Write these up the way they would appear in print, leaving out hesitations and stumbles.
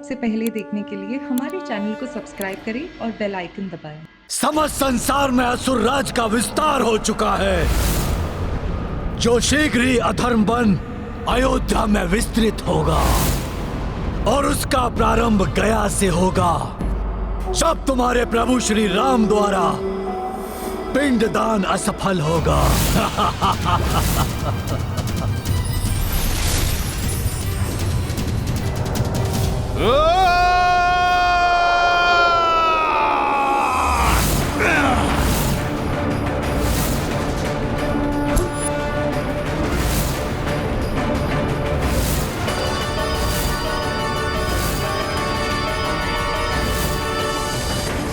सबसे पहले देखने के लिए हमारे चैनल को सब्सक्राइब करें और बेल आइकन दबाएं। समस्त संसार में असुर राज का विस्तार हो चुका है, जो शीघ्र ही अधर्म बन अयोध्या में विस्तृत होगा और उसका प्रारंभ गया से होगा। जब तुम्हारे प्रभु श्री राम द्वारा पिंडदान असफल होगा।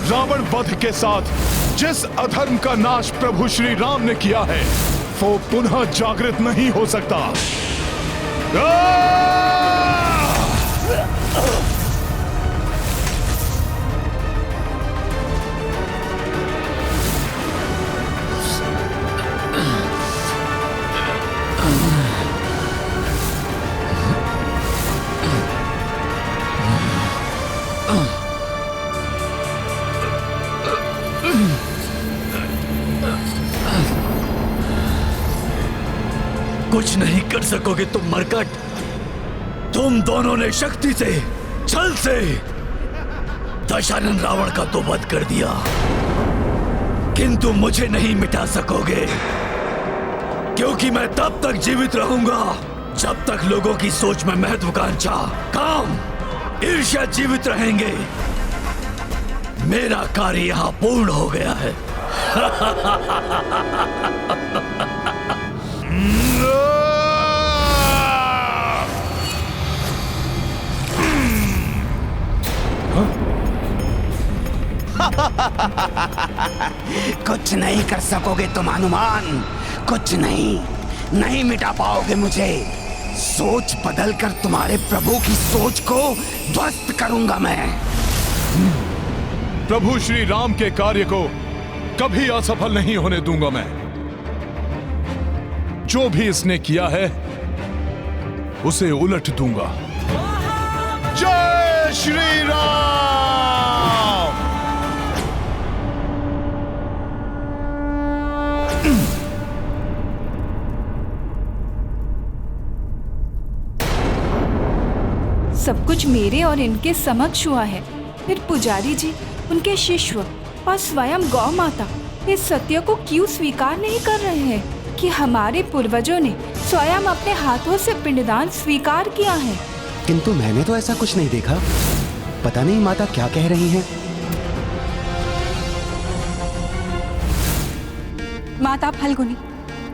रावण वध के साथ जिस अधर्म का नाश प्रभु श्री राम ने किया है, वो पुनः जागृत नहीं हो सकता। कुछ नहीं कर सकोगे तुम मरकट। तुम दोनों ने शक्ति से, छल से दशानन रावण का तो वध कर दिया, किंतु मुझे नहीं मिटा सकोगे, क्योंकि मैं तब तक जीवित रहूंगा जब तक लोगों की सोच में महत्वाकांक्षा, काम, ईर्ष्या जीवित रहेंगे। मेरा कार्य यहां पूर्ण हो गया है। कुछ नहीं कर सकोगे तुम हनुमान, कुछ नहीं मिटा पाओगे मुझे। सोच बदलकर तुम्हारे प्रभु की सोच को ध्वस्त करूंगा मैं। प्रभु श्री राम के कार्य को कभी असफल नहीं होने दूंगा मैं। जो भी इसने किया है उसे उलट दूंगा। जय श्री राम। सब कुछ मेरे और इनके समक्ष हुआ है, फिर पुजारी जी, उनके शिष्य और स्वयं गौ माता इस सत्य को क्यों स्वीकार नहीं कर रहे हैं कि हमारे पूर्वजों ने स्वयं अपने हाथों से पिंडदान स्वीकार किया है। किंतु मैंने तो ऐसा कुछ नहीं देखा। पता नहीं माता क्या कह रही हैं। माता फल्गुनी,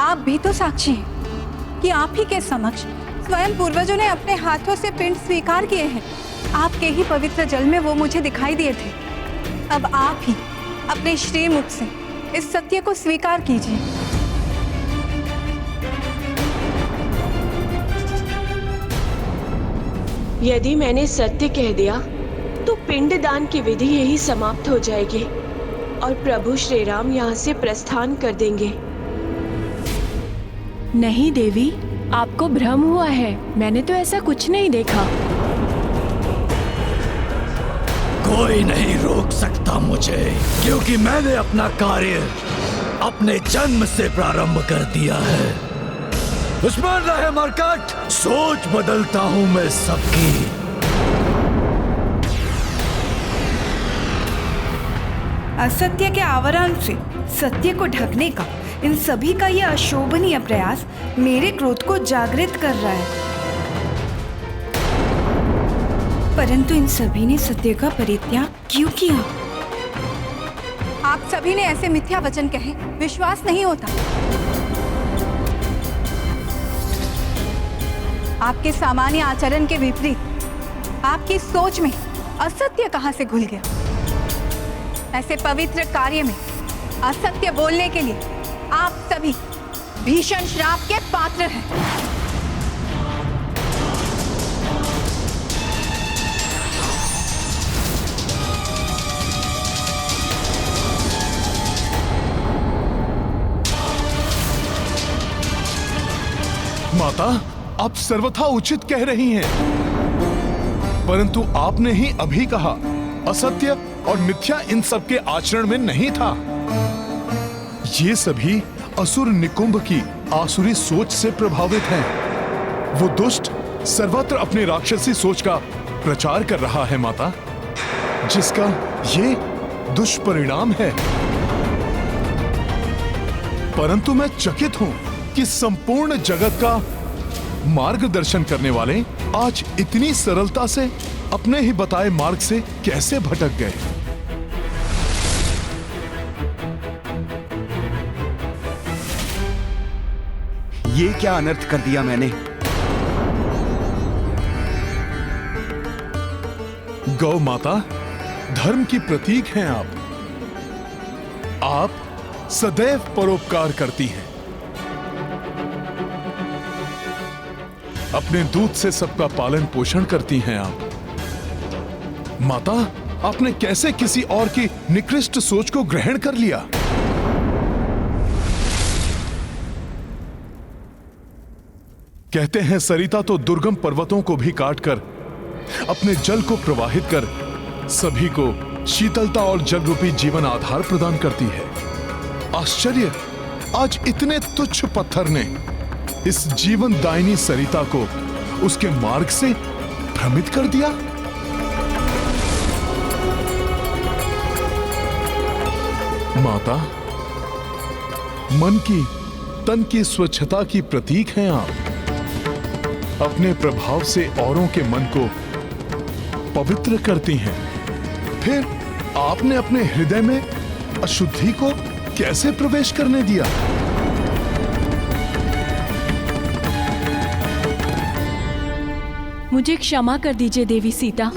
आप भी तो साक्षी हैं कि आप ही के समक्ष स्वयं पूर्वजों ने अपने हाथों से पिंड स्वीकार किए हैं। आपके ही पवित्र जल में वो मुझे दिखाई दिए थे। अब आप ही अपने श्रीमुख से इस सत्य को स्वीकार कीजिए। यदि मैंने सत्य कह दिया तो पिंडदान की विधि यही समाप्त हो जाएगी और प्रभु श्री राम यहाँ से प्रस्थान कर देंगे। नहीं देवी, आपको भ्रम हुआ है। मैंने तो ऐसा कुछ नहीं देखा। कोई नहीं रोक सकता मुझे, क्योंकि मैंने अपना कार्य अपने जन्म से प्रारंभ कर दिया है। स्मरण रहे मरकट, सोच बदलता हूं मैं सबकी। असत्य के आवरण से सत्य को ढकने का इन सभी का यह अशोभनीय प्रयास मेरे क्रोध को जागृत कर रहा है, परंतु इन सभी ने सत्य का परित्याग क्यों किया? आप सभी ने ऐसे मिथ्या वचन कहे, विश्वास नहीं होता। आपके सामान्य आचरण के विपरीत आपकी सोच में असत्य कहां से घुल गया? ऐसे पवित्र कार्य में असत्य बोलने के लिए आप सभी भीषण श्राप के पात्र हैं। माता, आप सर्वथा उचित कह रही हैं। परंतु आपने ही अभी कहा असत्य और मिथ्या इन सब के आचरण में नहीं था। ये सभी असुर निकुंभ की आसुरी सोच से प्रभावित हैं। वो दुष्ट सर्वत्र अपनी राक्षसी सोच का प्रचार कर रहा है माता, जिसका ये दुष्परिणाम है। परंतु मैं चकित हूं कि संपूर्ण जगत का मार्गदर्शन करने वाले आज इतनी सरलता से अपने ही बताए मार्ग से कैसे भटक गए। ये क्या अनर्थ कर दिया मैंने? गौ माता, धर्म की प्रतीक हैं आप। आप सदैव परोपकार करती हैं। अपने दूध से सबका पालन पोषण करती हैं आप। माता, आपने कैसे किसी और की निकृष्ट सोच को ग्रहण कर लिया? कहते हैं सरिता तो दुर्गम पर्वतों को भी काटकर अपने जल को प्रवाहित कर सभी को शीतलता और जल रूपी जीवन आधार प्रदान करती है। आश्चर्य, आज इतने तुच्छ पत्थर ने इस जीवन दायिनी सरिता को उसके मार्ग से भ्रमित कर दिया। माता, मन की तन की स्वच्छता की प्रतीक हैं आप। अपने प्रभाव से औरों के मन को पवित्र करती हैं। फिर आपने अपने हृदय में अशुद्धि को कैसे प्रवेश करने दिया? मुझे क्षमा कर दीजिए देवी सीता।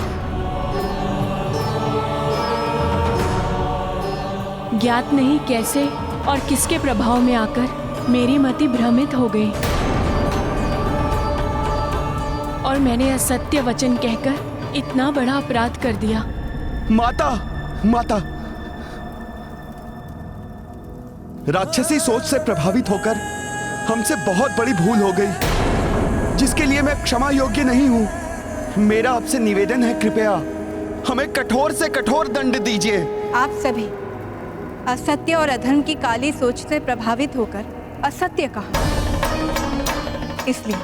ज्ञात नहीं कैसे और किसके प्रभाव में आकर मेरी मति भ्रमित हो गई और मैंने असत्य वचन कहकर इतना बड़ा अपराध कर दिया। माता, माता, राक्षसी सोच से प्रभावित होकर हमसे बहुत बड़ी भूल हो गई, जिसके लिए मैं क्षमा योग्य नहीं हूं। मेरा आपसे निवेदन है, कृपया हमें कठोर से कठोर दंड दीजिए। आप सभी असत्य और अधर्म की काली सोच से प्रभावित होकर असत्य कहा, इसलिए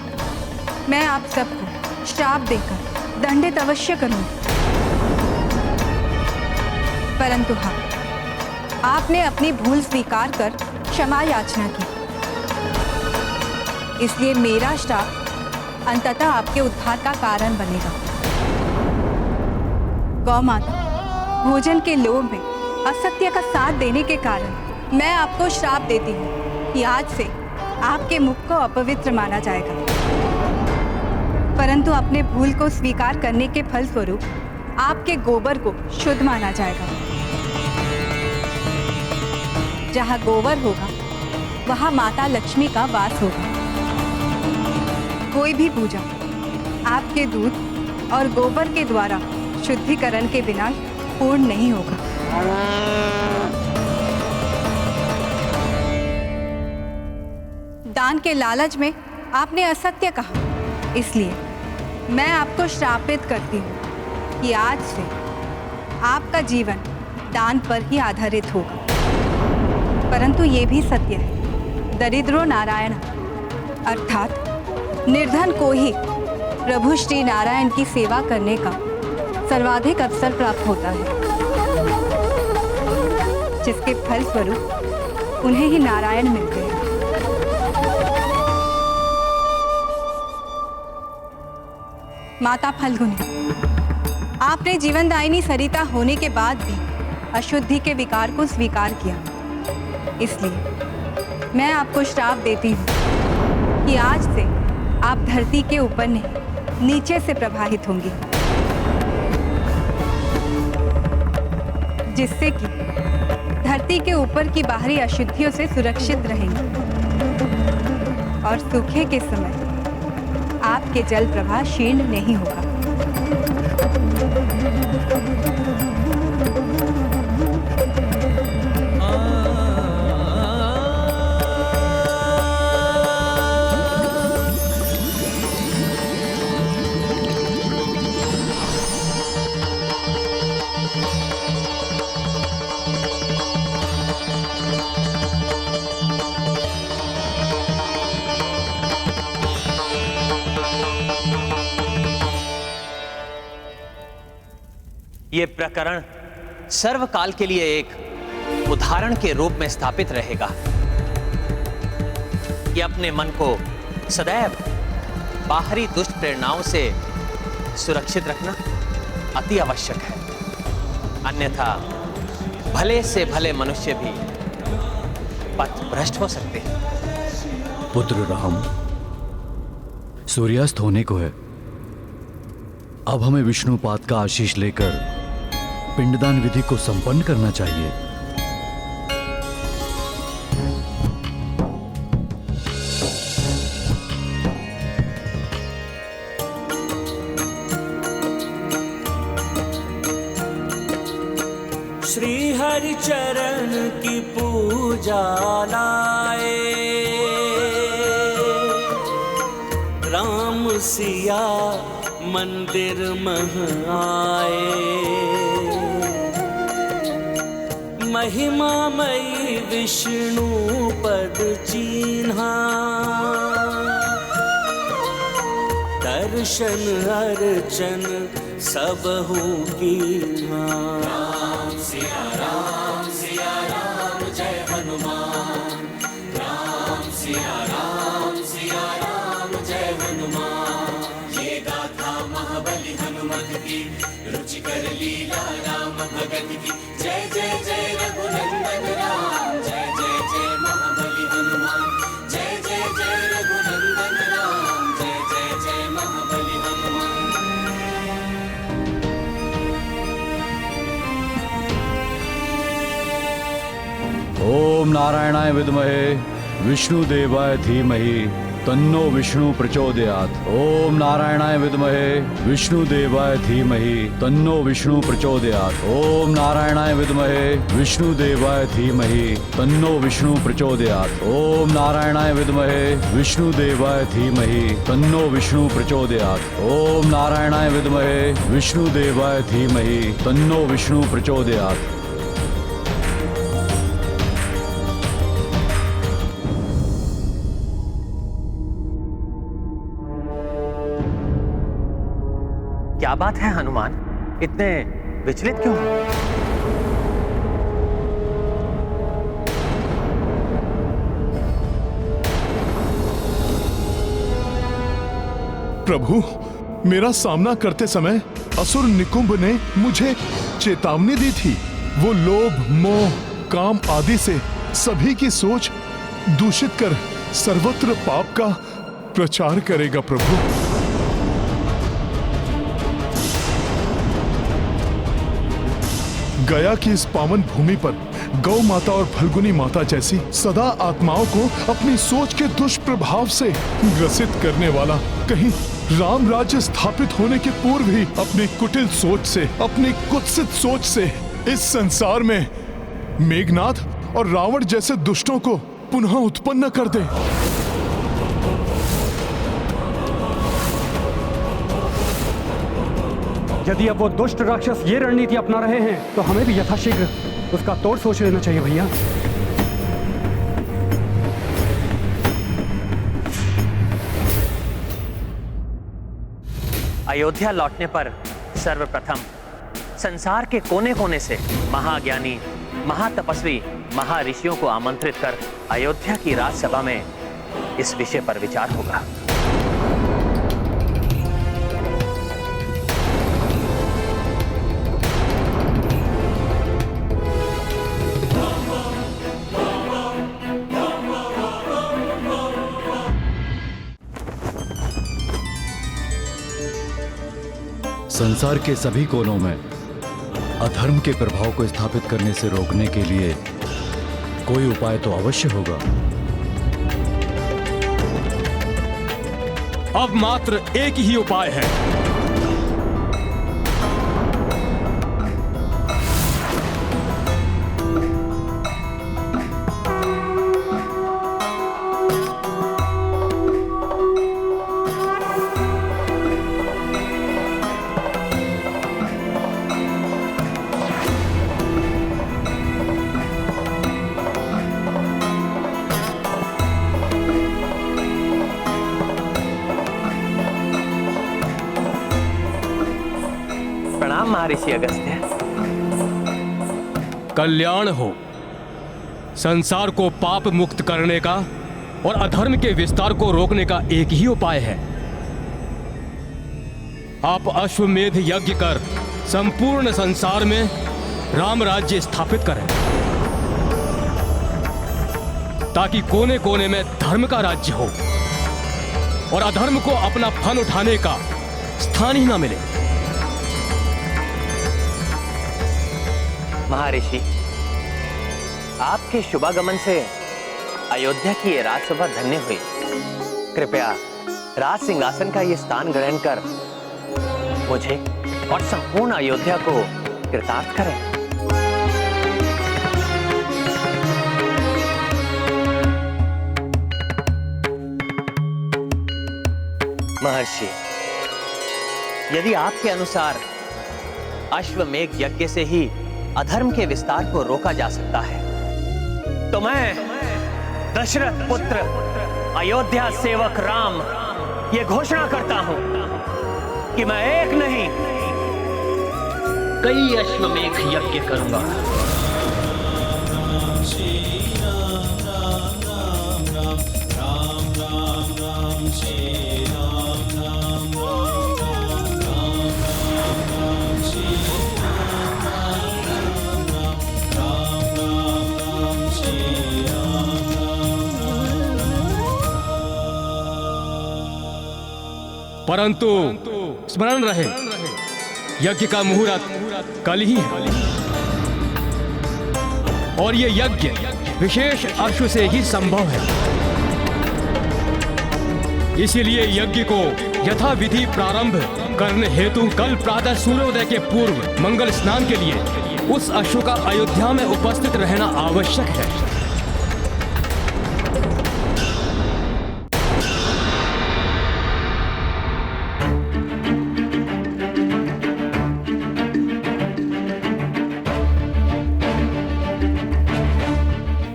मैं आप सबको श्राप देकर दंडित अवश्य करूंगी। परंतु हाँ, आपने अपनी भूल स्वीकार कर क्षमा याचना की, इसलिए मेरा श्राप अंततः आपके उद्धार का कारण बनेगा। गौ माता, भोजन के लोभ में असत्य का साथ देने के कारण मैं आपको श्राप देती हूँ कि आज से आपके मुख को अपवित्र माना जाएगा। परंतु अपने भूल को स्वीकार करने के फलस्वरूप आपके गोबर को शुद्ध माना जाएगा। जहाँ गोबर होगा वहाँ माता लक्ष्मी का वास होगा। कोई भी पूजा आपके दूध और गोबर के द्वारा शुद्धिकरण के बिना पूर्ण नहीं होगा। दान के लालच में आपने असत्य कहा, इसलिए मैं आपको श्रापित करती हूँ कि आज से आपका जीवन दान पर ही आधारित होगा। परंतु ये भी सत्य है, दरिद्रो नारायण, अर्थात निर्धन को ही प्रभु श्री नारायण की सेवा करने का सर्वाधिक अवसर प्राप्त होता है, जिसके फलस्वरूप उन्हें ही नारायण मिलते हैं। माता फल्गुनी, आपने जीवनदायिनी सरिता होने के बाद भी अशुद्धि के विकार को स्वीकार किया, इसलिए मैं आपको श्राप देती हूँ कि आज से आप धरती के ऊपर नहीं नीचे से प्रवाहित होंगी, जिससे कि धरती के ऊपर की बाहरी अशुद्धियों से सुरक्षित रहेंगी और सूखे के समय आपके जल प्रवाह क्षीण नहीं होगा। ये प्रकरण सर्वकाल के लिए एक उदाहरण के रूप में स्थापित रहेगा कि अपने मन को सदैव बाहरी दुष्ट प्रेरणाओं से सुरक्षित रखना अति आवश्यक है। अन्यथा भले से भले मनुष्य भी पथ भ्रष्ट हो सकते हैं। पुत्र राम, सूर्यास्त होने को है। अब हमें विष्णुपाद का आशीष लेकर पिंडदान विधि को संपन्न करना चाहिए। श्री हरि चरण की पूजा लाए, राम सिया मंदिर मह आए। महिमामयी विष्णु पद चीन्हा, दर्शन अर्चन सबहु कीन्हा। राम सिया राम जय हनुमान। राम सिया राम जय हनुमान। ये गाथा महाबली हनुमत की, रुचिकर लीला राम भगत की। जय जय जय रघुनंदन राम, जय जय जय महाबली हनुमान। जय जय जय रघुनंदन राम, जय जय जय महाबली हनुमान। ओम नारायणाय विद्महे विष्णुदेवाय धीमहि तन्नो विष्णु प्रचोदयात्। ओम नारायणाय विद्महे विष्णुदेवाय धीमहि तन्नो विष्णु प्रचोदयात्। ओम नारायणाय विद्महे विष्णुदेवाय धीमहि तन्नो विष्णु प्रचोदयात्। ओम नारायणाय विद्महे विष्णुदेवाय धीमहि तन्नो विष्णु प्रचोदयात्। ओम नारायणाय विद्महे विष्णुदेवाय धीमहि तन्नो विष्णु प्रचोदयात्। क्या बात है हनुमान, इतने विचलित क्यों हो? प्रभु, मेरा सामना करते समय असुर निकुंभ ने मुझे चेतावनी दी थी। वो लोभ, मोह, काम आदि से सभी की सोच दूषित कर सर्वत्र पाप का प्रचार करेगा। प्रभु, गया की इस पावन भूमि पर गौ माता और फल्गुनी माता जैसी सदा आत्माओं को अपनी सोच के दुष्प्रभाव से ग्रसित करने वाला, कहीं राम राज्य स्थापित होने के पूर्व ही अपनी कुटिल सोच से, अपनी कुत्सित सोच से इस संसार में मेघनाद और रावण जैसे दुष्टों को पुनः उत्पन्न कर दे। यदि अब वो दुष्ट राक्षस ये रणनीति अपना रहे हैं तो हमें भी यथाशीघ्र उसका तोड़ सोच लेना चाहिए भैया। अयोध्या लौटने पर सर्वप्रथम संसार के कोने कोने से महाज्ञानी, महातपस्वी, महाऋषियों को आमंत्रित कर अयोध्या की राजसभा में इस विषय पर विचार होगा। संसार के सभी कोनों में अधर्म के प्रभाव को स्थापित करने से रोकने के लिए कोई उपाय तो अवश्य होगा। अब मात्र एक ही उपाय है। प्रणाम महर्षि अगस्त्य। कल्याण हो। संसार को पाप मुक्त करने का और अधर्म के विस्तार को रोकने का एक ही उपाय है। आप अश्वमेध यज्ञ कर संपूर्ण संसार में राम राज्य स्थापित करें, ताकि कोने कोने में धर्म का राज्य हो और अधर्म को अपना फन उठाने का स्थान ही ना मिले। महर्षि, आपके शुभागमन से अयोध्या की ये राजसभा धन्य हुई। कृपया राज सिंहासन का ये स्थान ग्रहण कर मुझे और संपूर्ण अयोध्या को कृतार्थ करें। महर्षि, यदि आपके अनुसार अश्वमेध यज्ञ से ही अधर्म के विस्तार को रोका जा सकता है, तो मैं दशरथ पुत्र अयोध्या सेवक राम ये घोषणा करता हूं कि मैं एक नहीं कई अश्वमेध यज्ञ करूंगा। परंतु स्मरण रहे, यज्ञ का मुहूर्त कल ही है और ये यज्ञ विशेष अश्व से ही संभव है। इसीलिए यज्ञ को यथाविधि प्रारंभ करने हेतु कल प्रातः सूर्योदय के पूर्व मंगल स्नान के लिए उस अश्व का अयोध्या में उपस्थित रहना आवश्यक है।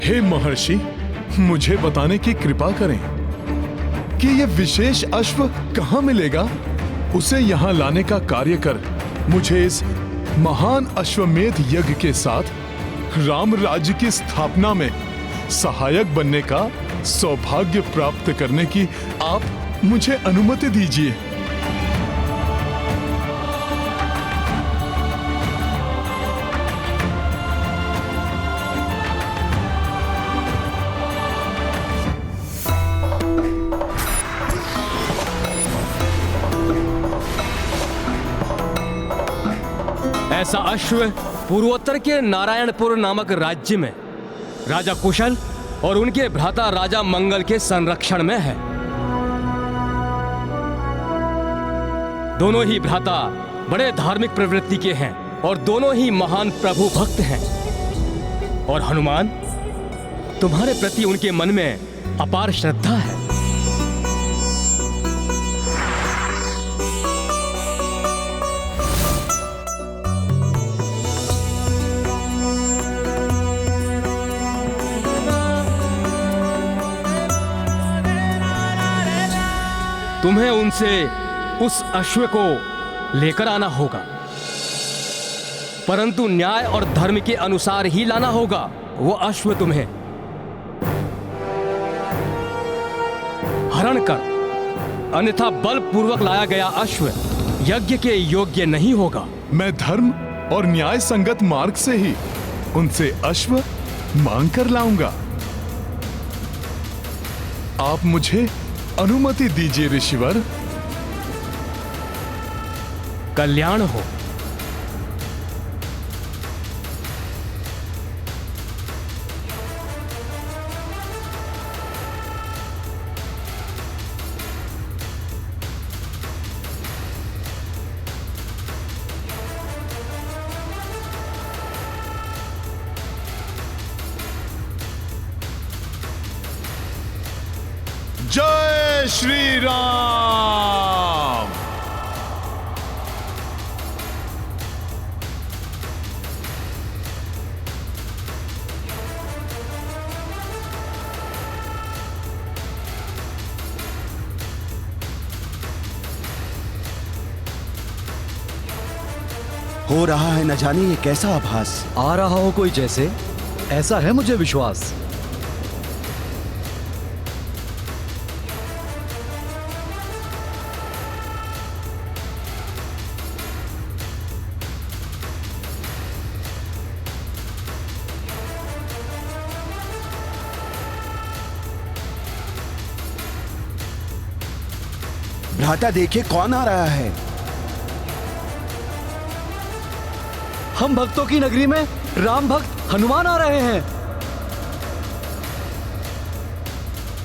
हे महर्षि, मुझे बताने की कृपा करें कि यह विशेष अश्व कहां मिलेगा। उसे यहां लाने का कार्य कर मुझे इस महान अश्वमेध यज्ञ के साथ राम राज्य की स्थापना में सहायक बनने का सौभाग्य प्राप्त करने की आप मुझे अनुमति दीजिए। ऐसा अश्व पूर्वोत्तर के नारायणपुर नामक राज्य में राजा कुशल और उनके भ्राता राजा मंगल के संरक्षण में है। दोनों ही भ्राता बड़े धार्मिक प्रवृत्ति के हैं और दोनों ही महान प्रभु भक्त हैं। और हनुमान, तुम्हारे प्रति उनके मन में अपार श्रद्धा है। तुम्हें उनसे उस अश्व को लेकर आना होगा, परंतु न्याय और धर्म के अनुसार ही लाना होगा। वो अश्व तुम्हें हरण कर, अन्यथा बलपूर्वक लाया गया अश्व यज्ञ के योग्य नहीं होगा। मैं धर्म और न्याय संगत मार्ग से ही उनसे अश्व मांग कर लाऊंगा। आप मुझे अनुमति दीजिए ऋषिवर। कल्याण हो। जय श्री राम। हो रहा है न जाने ये कैसा आभास। आ रहा हो कोई जैसे, ऐसा है मुझे विश्वास। भ्राता देखिए कौन आ रहा है। हम भक्तों की नगरी में राम भक्त हनुमान आ रहे हैं।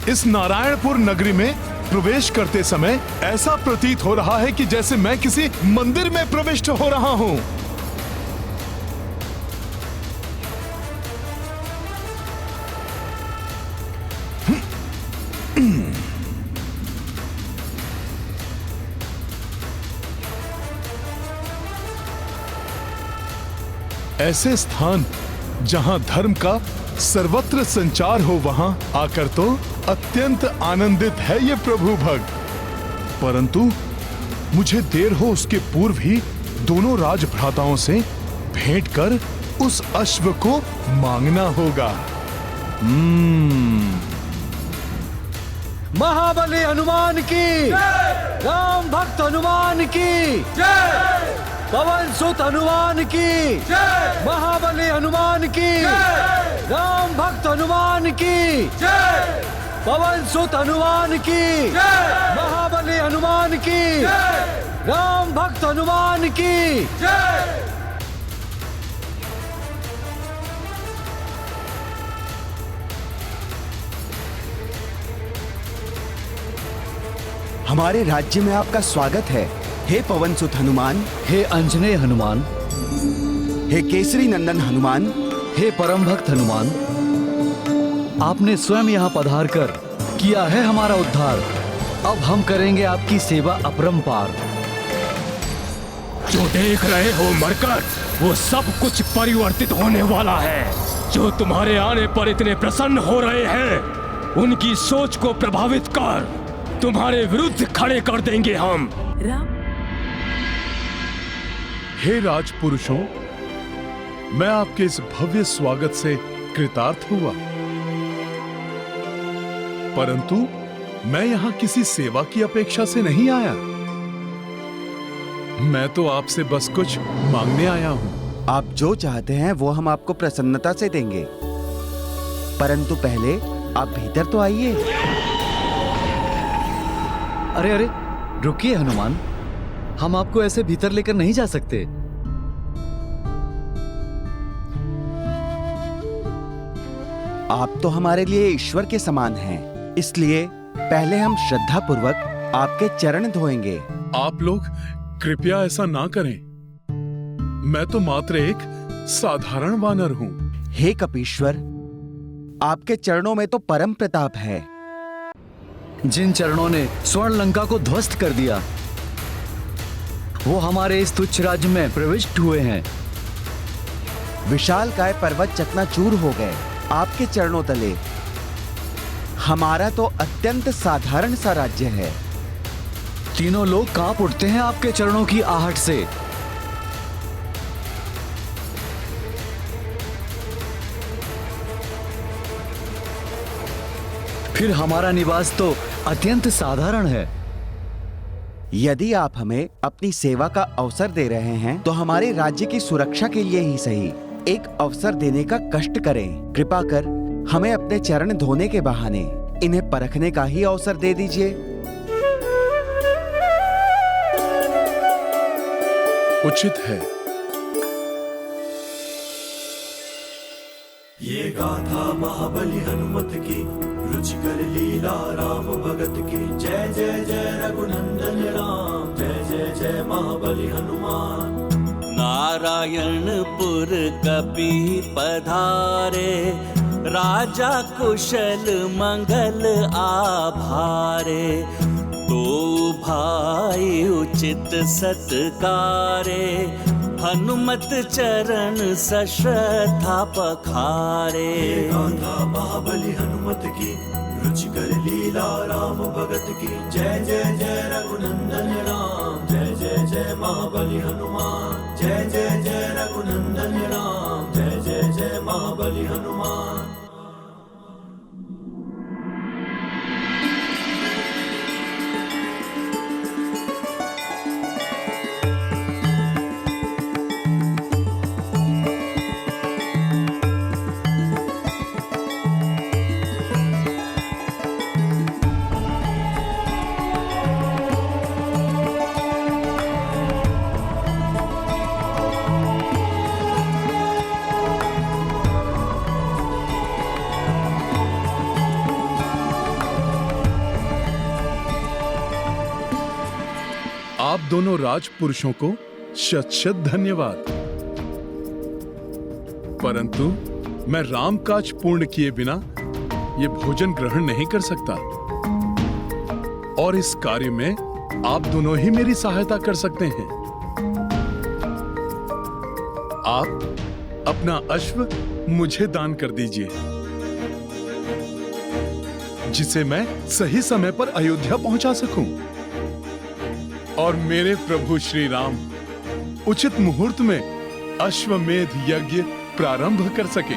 इस नारायणपुर नगरी में प्रवेश करते समय ऐसा प्रतीत हो रहा है कि जैसे मैं किसी मंदिर में प्रविष्ट हो रहा हूं। ऐसे स्थान जहां धर्म का सर्वत्र संचार हो, वहां आकर तो अत्यंत आनंदित है ये प्रभु भक्त। परंतु मुझे देर हो उसके पूर्व ही दोनों राजभ्राताओं से भेंट कर उस अश्व को मांगना होगा। महाबली हनुमान की, राम भक्त हनुमान की, पवन सुत हनुमान की, महाबली हनुमान की, राम भक्त हनुमान की, पवन सुत हनुमान की, महाबली हनुमान की, राम भक्त हनुमान की। हमारे राज्य में आपका स्वागत है, हे पवन सुत हनुमान, हे अंजनेय हनुमान, हे केसरी नंदन हनुमान, हे परम भक्त हनुमान। आपने स्वयं यहाँ पधार कर किया है हमारा उद्धार। अब हम करेंगे आपकी सेवा अपरंपार। जो देख रहे हो मरकट, वो सब कुछ परिवर्तित होने वाला है। जो तुम्हारे आने पर इतने प्रसन्न हो रहे हैं, उनकी सोच को प्रभावित कर तुम्हारे विरुद्ध खड़े कर देंगे हम। हे राजपुरुषों, मैं आपके इस भव्य स्वागत से कृतार्थ हुआ, परंतु मैं यहां किसी सेवा की अपेक्षा से नहीं आया। मैं तो आपसे बस कुछ मांगने आया हूं। आप जो चाहते हैं वो हम आपको प्रसन्नता से देंगे, परंतु पहले आप भीतर तो आइए। अरे अरे, रुकिए हनुमान, हम आपको ऐसे भीतर लेकर नहीं जा सकते। आप तो हमारे लिए ईश्वर के समान हैं, इसलिए पहले हम श्रद्धा पूर्वक आपके चरण धोएंगे। आप लोग कृपया ऐसा ना करें। मैं तो मात्र एक साधारण वानर हूं। हे कपीश्वर, आपके चरणों में तो परम प्रताप है। जिन चरणों ने स्वर्ण लंका को ध्वस्त कर दिया, वो हमारे इस तुच्छ राज्य में प्रविष्ट हुए हैं। विशालकाय पर्वत चकनाचूर हो गए आपके चरणों तले। हमारा तो अत्यंत साधारण सा राज्य है। तीनों लोग कांप उठते हैं आपके चरणों की आहट से। फिर हमारा निवास तो अत्यंत साधारण है। यदि आप हमें अपनी सेवा का अवसर दे रहे हैं तो हमारे राज्य की सुरक्षा के लिए ही सही एक अवसर देने का कष्ट करें। कृपा कर हमें अपने चरण धोने के बहाने इन्हें परखने का ही अवसर दे दीजिए। उचित है। ये गाथा महाबली हनुमत की, रुचिकर लीला राम भगत की। जय जय जय रघुनंदन राम, जय जय जय महाबली हनुमान। नारायणपुर कपि पधारे, राजा कुशल मंगल आभारे। तो भाई उचित सत्कारे, हनुमत चरण सश्रद्धा पखारे। गाथा महाबली हनुमत की, रुचिकर लीला राम भगत की। जय जय जय रघुनंदन राम, जय जय जय महाबली हनुमान। जय जय आप दोनों राजपुरुषों को शत शत धन्यवाद। परंतु मैं राम काज पूर्ण किए बिना ये भोजन ग्रहण नहीं कर सकता, और इस कार्य में आप दोनों ही मेरी सहायता कर सकते हैं। आप अपना अश्व मुझे दान कर दीजिए, जिसे मैं सही समय पर अयोध्या पहुंचा सकूं, और मेरे प्रभु श्री राम उचित मुहूर्त में अश्वमेध यज्ञ प्रारंभ कर सके।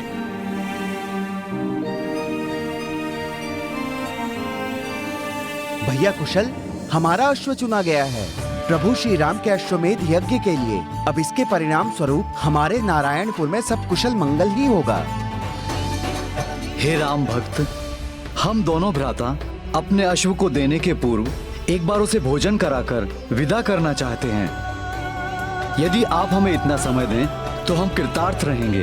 भैया कुशल, हमारा अश्व चुना गया है प्रभु श्री राम के अश्वमेध यज्ञ के लिए। अब इसके परिणाम स्वरूप हमारे नारायणपुर में सब कुशल मंगल ही होगा। हे राम भक्त, हम दोनों भ्राता अपने अश्व को देने के पूर्व एक बार उसे भोजन कराकर विदा करना चाहते हैं। यदि आप हमें इतना समय दें तो हम कृतार्थ रहेंगे।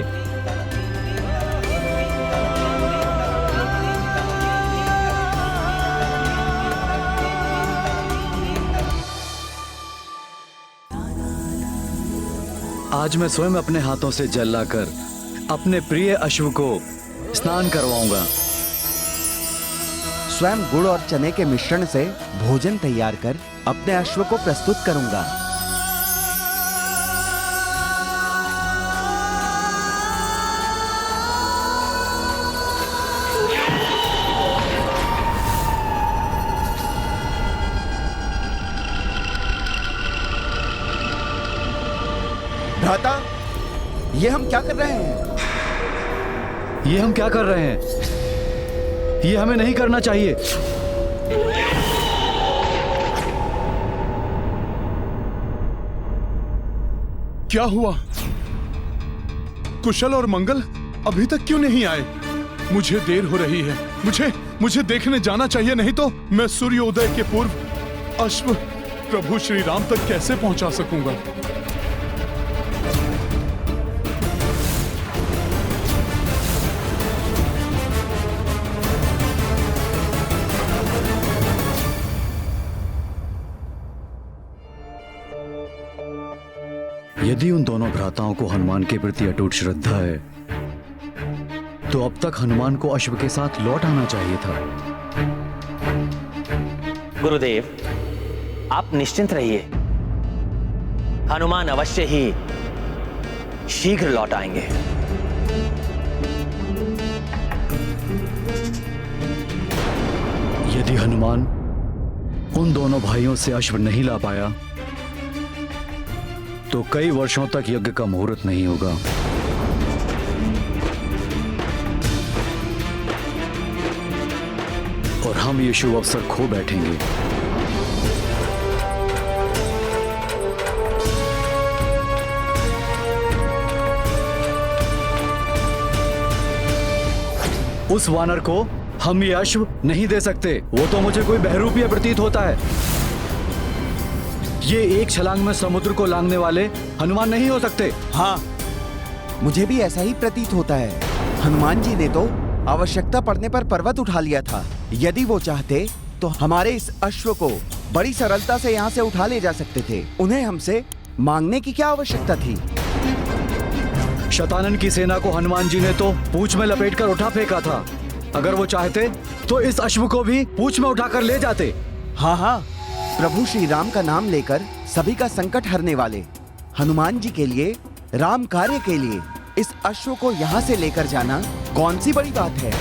आज मैं स्वयं अपने हाथों से जल लाकर अपने प्रिय अश्व को स्नान करवाऊंगा। स्वयं गुड़ और चने के मिश्रण से भोजन तैयार कर अपने अश्व को प्रस्तुत करूंगा। भ्राता, ये हम क्या कर रहे हैं? ये हम क्या कर रहे हैं? ये हमें नहीं करना चाहिए। क्या हुआ? कुशल और मंगल अभी तक क्यों नहीं आए? मुझे देर हो रही है। मुझे देखने जाना चाहिए, नहीं तो मैं सूर्योदय के पूर्व अश्व प्रभु श्री राम तक कैसे पहुंचा सकूंगा? यदि उन दोनों भ्राताओं को हनुमान के प्रति अटूट श्रद्धा है तो अब तक हनुमान को अश्व के साथ लौट आना चाहिए था। गुरुदेव, आप निश्चिंत रहिए, हनुमान अवश्य ही शीघ्र लौट आएंगे। यदि हनुमान उन दोनों भाइयों से अश्व नहीं ला पाया तो कई वर्षों तक यज्ञ का मुहूर्त नहीं होगा। और हम ये शुभ अवसर खो बैठेंगे। उस वानर को हम ये अश्व नहीं दे सकते। वो तो मुझे कोई बहरूपीय प्रतीत होता है। ये एक छलांग में समुद्र को लांघने वाले हनुमान नहीं हो सकते। हाँ, मुझे भी ऐसा ही प्रतीत होता है। हनुमान जी ने तो आवश्यकता पड़ने पर पर्वत उठा लिया था। यदि वो चाहते तो हमारे इस अश्व को बड़ी सरलता से यहाँ से उठा ले जा सकते थे। उन्हें हमसे मांगने की क्या आवश्यकता थी? शतानन की सेना को हनुमान जी ने तो पूंछ में लपेटकर उठा फेंका था। अगर वो चाहते तो इस अश्व को भी पूंछ में उठाकर ले जाते। हाँ हाँ, प्रभु श्री राम का नाम लेकर सभी का संकट हरने वाले हनुमान जी के लिए, राम कार्य के लिए इस अश्व को यहाँ से लेकर जाना कौन सी बड़ी बात है?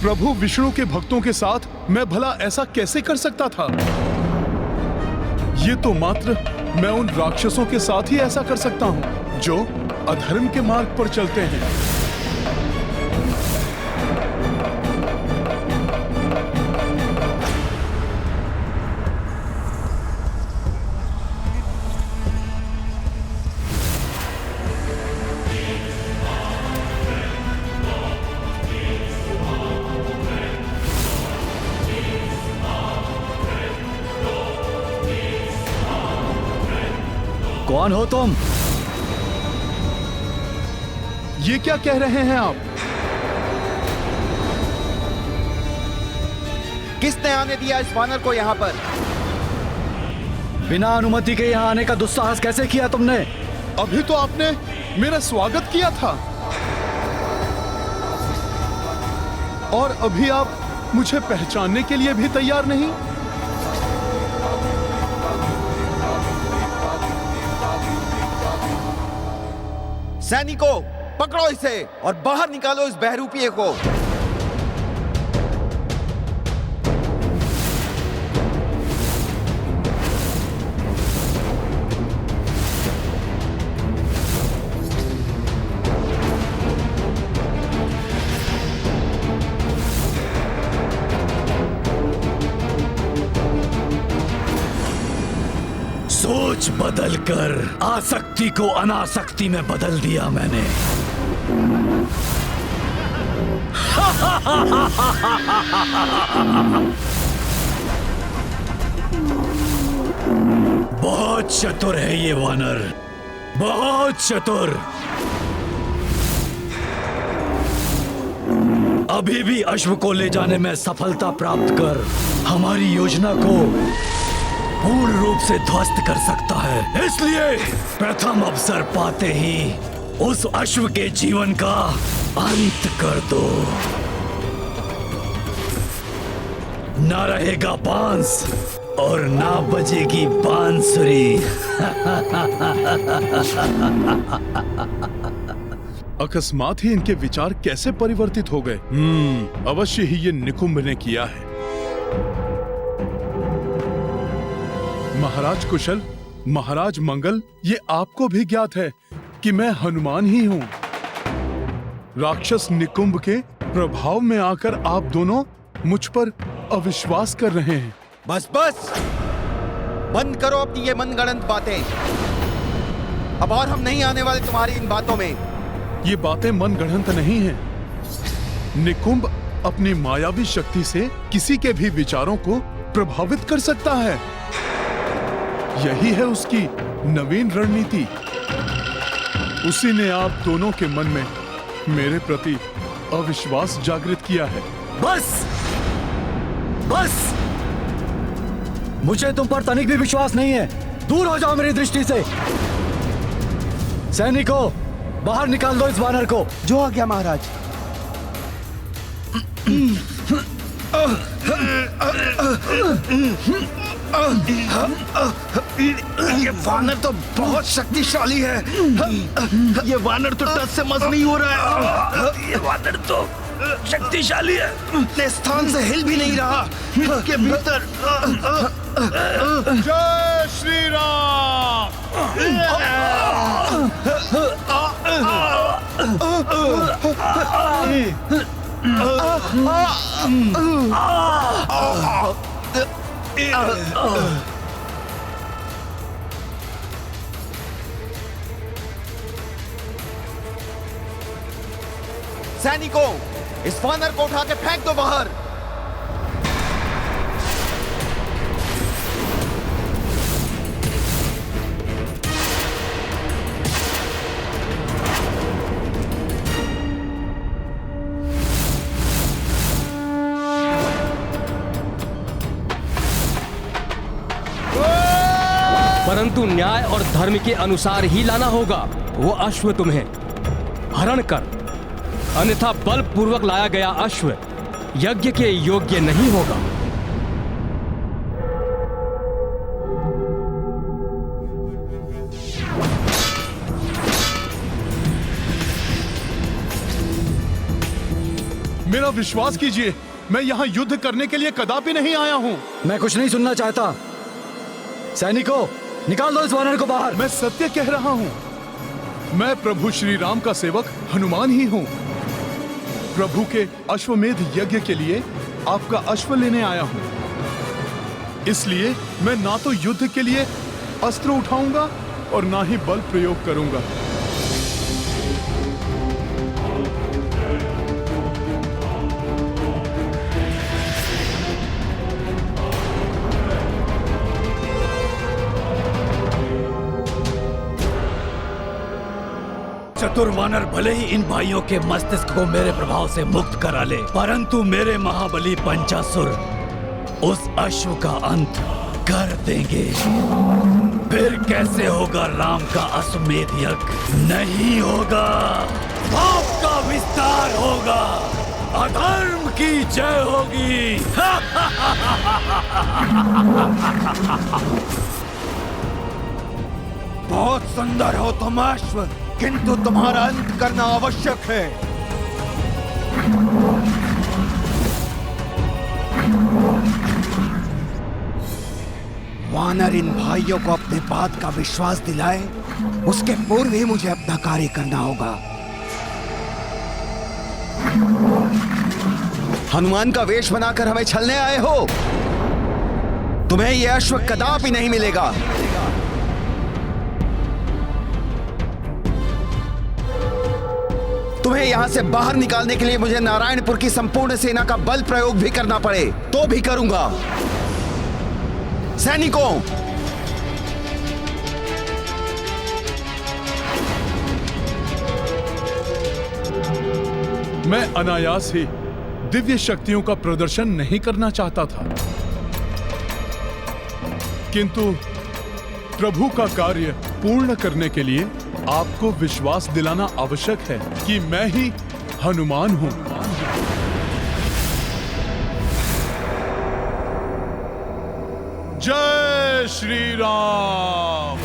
प्रभु विष्णु के भक्तों के साथ मैं भला ऐसा कैसे कर सकता था? ये तो मात्र मैं उन राक्षसों के साथ ही ऐसा कर सकता हूँ जो अधर्म के मार्ग पर चलते हैं। कौन हो तुम? ये क्या कह रहे हैं आप? किसने आने दिया इस वानर को यहाँ पर? बिना अनुमति के यहाँ आने का दुस्साहस कैसे किया तुमने? अभी तो आपने मेरा स्वागत किया था और अभी आप मुझे पहचानने के लिए भी तैयार नहीं। सैनिकों, पकड़ो इसे और बाहर निकालो इस बहरूपिये को। सोच बदल कर आसक्ति को अनासक्ति में बदल दिया मैंने। बहुत चतुर है ये वानर, बहुत चतुर। अभी भी अश्व को ले जाने में सफलता प्राप्त कर हमारी योजना को पूर्ण रूप से ध्वस्त कर सकता है। इसलिए प्रथम अवसर पाते ही उस अश्व के जीवन का अंत कर दो। ना रहेगा बांस और ना बजेगी बांसुरी। अकस्मात ही इनके विचार कैसे परिवर्तित हो गए? अवश्य ही ये निकुंभ ने किया है। महाराज कुशल, महाराज मंगल, ये आपको भी ज्ञात है कि मैं हनुमान ही हूँ। राक्षस निकुंभ के प्रभाव में आकर आप दोनों मुझ पर अविश्वास कर रहे हैं। बस बस, बंद करो अपनी ये मनगढ़ंत बातें। अब और हम नहीं आने वाले तुम्हारी इन बातों में। ये बातें मनगढ़ंत नहीं हैं। निकुंभ अपनी मायावी शक्ति से किसी के भी विचारों को प्रभावित कर सकता है। यही है उसकी नवीन रणनीति। उसी ने आप दोनों के मन में मेरे प्रति अविश्वास जागृत किया है। बस बस, मुझे तुम पर तनिक भी विश्वास नहीं है। दूर हो जाओ मेरी दृष्टि से। सैनिकों, बाहर निकाल दो इस वानर को। जो आ गया महाराज। ये वानर तो बहुत शक्तिशाली है। ये वानर तो टस से मस नहीं हो रहा है। ये वानर तो शक्तिशाली है, अपने स्थान से हिल भी नहीं रहा। इसके भीतर जय श्री राम। सैनिकों, इस वानर को उठा के फेंक दो बाहर। परंतु न्याय और धर्म के अनुसार ही लाना होगा। वो अश्व तुम्हें हरण कर, अन्यथा बलपूर्वक लाया गया अश्व यज्ञ के योग्य नहीं होगा। मेरा विश्वास कीजिए, मैं यहाँ युद्ध करने के लिए कदापि नहीं आया हूँ। मैं कुछ नहीं सुनना चाहता। सैनिकों, निकाल दो इस वानर को बाहर। मैं सत्य कह रहा हूँ। मैं प्रभु श्री राम का सेवक हनुमान ही हूँ। प्रभु के अश्वमेध यज्ञ के लिए आपका अश्व लेने आया हूँ। इसलिए मैं ना तो युद्ध के लिए अस्त्र उठाऊंगा और ना ही बल प्रयोग करूंगा। चतुर वानर भले ही इन भाइयों के मस्तिष्क को मेरे प्रभाव से मुक्त करा ले, परंतु मेरे महाबली पंचासुर उस अश्व का अंत कर देंगे। फिर कैसे होगा राम का अश्वमेध यज्ञ? नहीं होगा। पाप का विस्तार होगा, अधर्म की जय होगी। बहुत सुंदर हो तुम अश्व, किंतु तुम्हारा अंत करना आवश्यक है। वानर इन भाइयों को अपने बात का विश्वास दिलाए, उसके पूर्व ही मुझे अपना कार्य करना होगा। हनुमान का वेश बनाकर हमें छलने आए हो? तुम्हें यह अश्व कदापि नहीं मिलेगा। तुम्हें यहां से बाहर निकालने के लिए मुझे नारायणपुर की संपूर्ण सेना का बल प्रयोग भी करना पड़े तो भी करूंगा। सैनिकों, मैं अनायास ही दिव्य शक्तियों का प्रदर्शन नहीं करना चाहता था, किंतु प्रभु का कार्य पूर्ण करने के लिए आपको विश्वास दिलाना आवश्यक है कि मैं ही हनुमान हूं। जय श्री राम।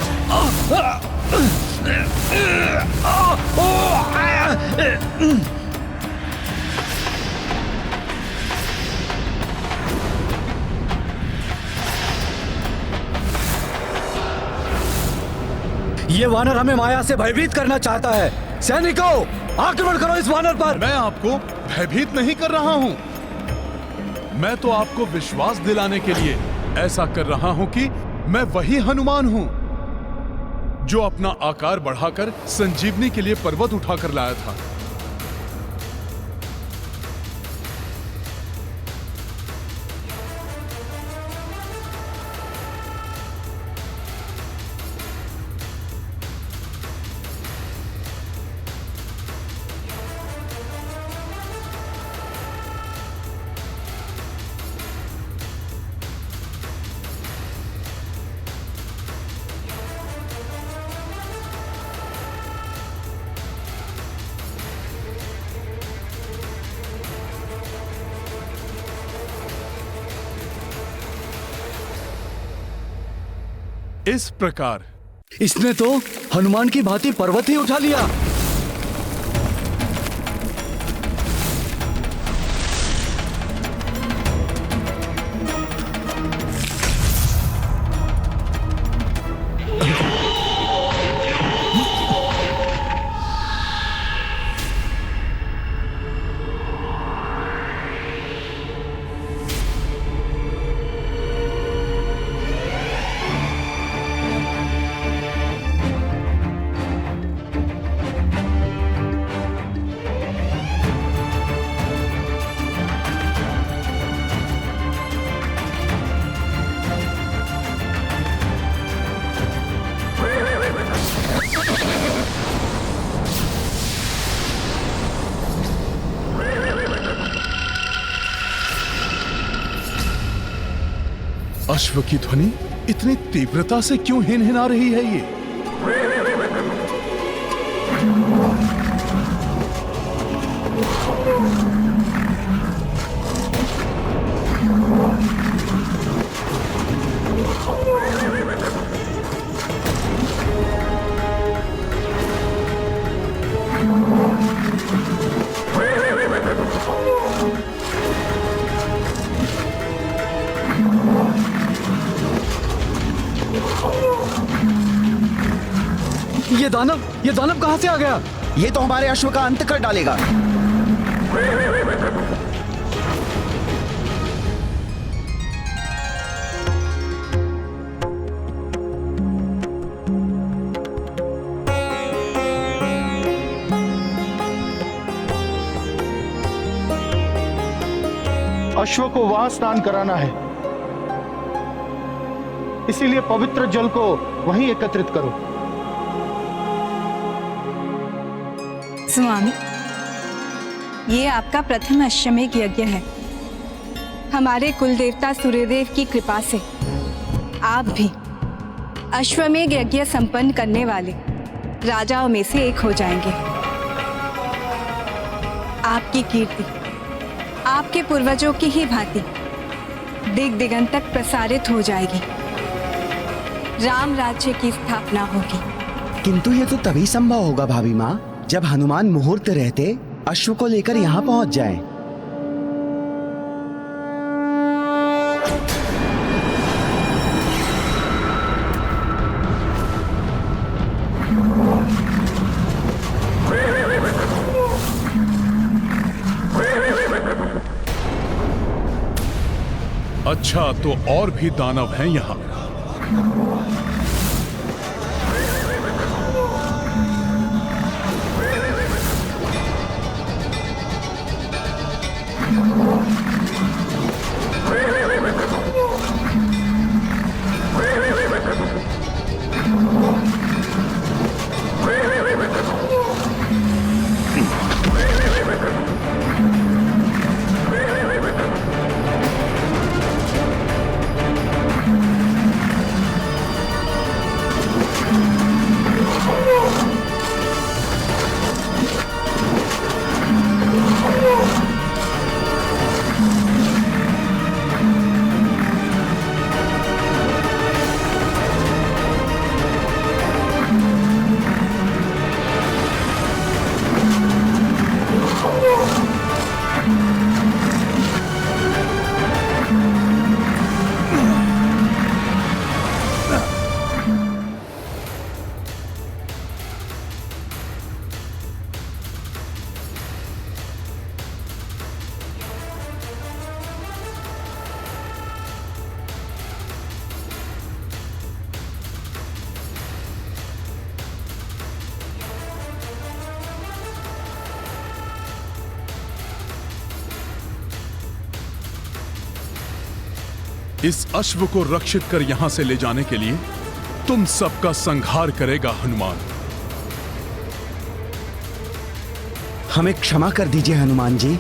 ये वानर हमें माया से भयभीत करना चाहता है। सैनिकों, आक्रमण करो इस वानर पर। मैं आपको भयभीत नहीं कर रहा हूं, मैं तो आपको विश्वास दिलाने के लिए ऐसा कर रहा हूं कि मैं वही हनुमान हूं जो अपना आकार बढ़ाकर संजीवनी के लिए पर्वत उठाकर लाया था। इस प्रकार इसने तो हनुमान की भांति पर्वत ही उठा लिया। अश्व की ध्वनि इतनी तीव्रता से क्यों हिनहिना रही है ये? ये दानव कहां से आ गया? ये तो हमारे अश्व का अंत कर डालेगा। अश्व को वहां स्नान कराना है, इसीलिए पवित्र जल को वहीं एकत्रित करो। स्वामी, ये आपका प्रथम अश्वमेध यज्ञ है। हमारे कुलदेवता सूर्यदेव की कृपा से आप भी अश्वमेध यज्ञ संपन्न करने वाले राजाओं में से एक हो जाएंगे। आपकी कीर्ति आपके पूर्वजों की ही भांति दिग दिगंत तक प्रसारित हो जाएगी। राम राज्य की स्थापना होगी। किंतु ये तो तभी संभव होगा भाभी माँ, जब हनुमान मुहूर्त रहते अश्व को लेकर यहाँ पहुँच जाएं। अच्छा, तो और भी दानव हैं यहाँ। इस अश्व को रक्षित कर यहां से ले जाने के लिए तुम सबका संहार करेगा हनुमान। हमें क्षमा कर दीजिए हनुमान जी,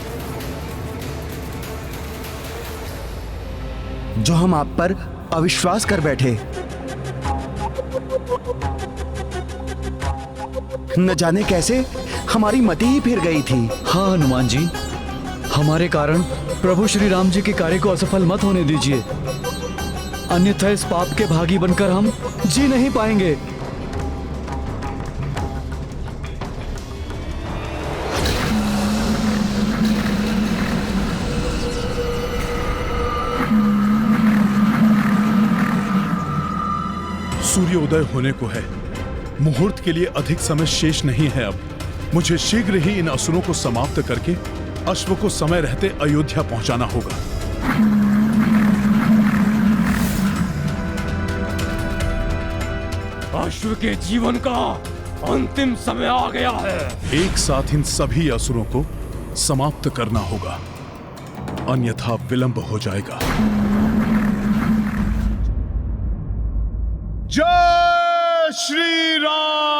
जो हम आप पर अविश्वास कर बैठे। न जाने कैसे हमारी मति ही फिर गई थी। हाँ हनुमान जी, हमारे कारण प्रभु श्री राम जी के कार्य को असफल मत होने दीजिए, अन्यथा इस पाप के भागी बनकर हम जी नहीं पाएंगे। सूर्योदय होने को है, मुहूर्त के लिए अधिक समय शेष नहीं है। अब मुझे शीघ्र ही इन असुरों को समाप्त करके अश्व को समय रहते अयोध्या पहुंचाना होगा। अश्व के जीवन का अंतिम समय आ गया है। एक साथ इन सभी असुरों को समाप्त करना होगा, अन्यथा विलंब हो जाएगा। जय श्री राम।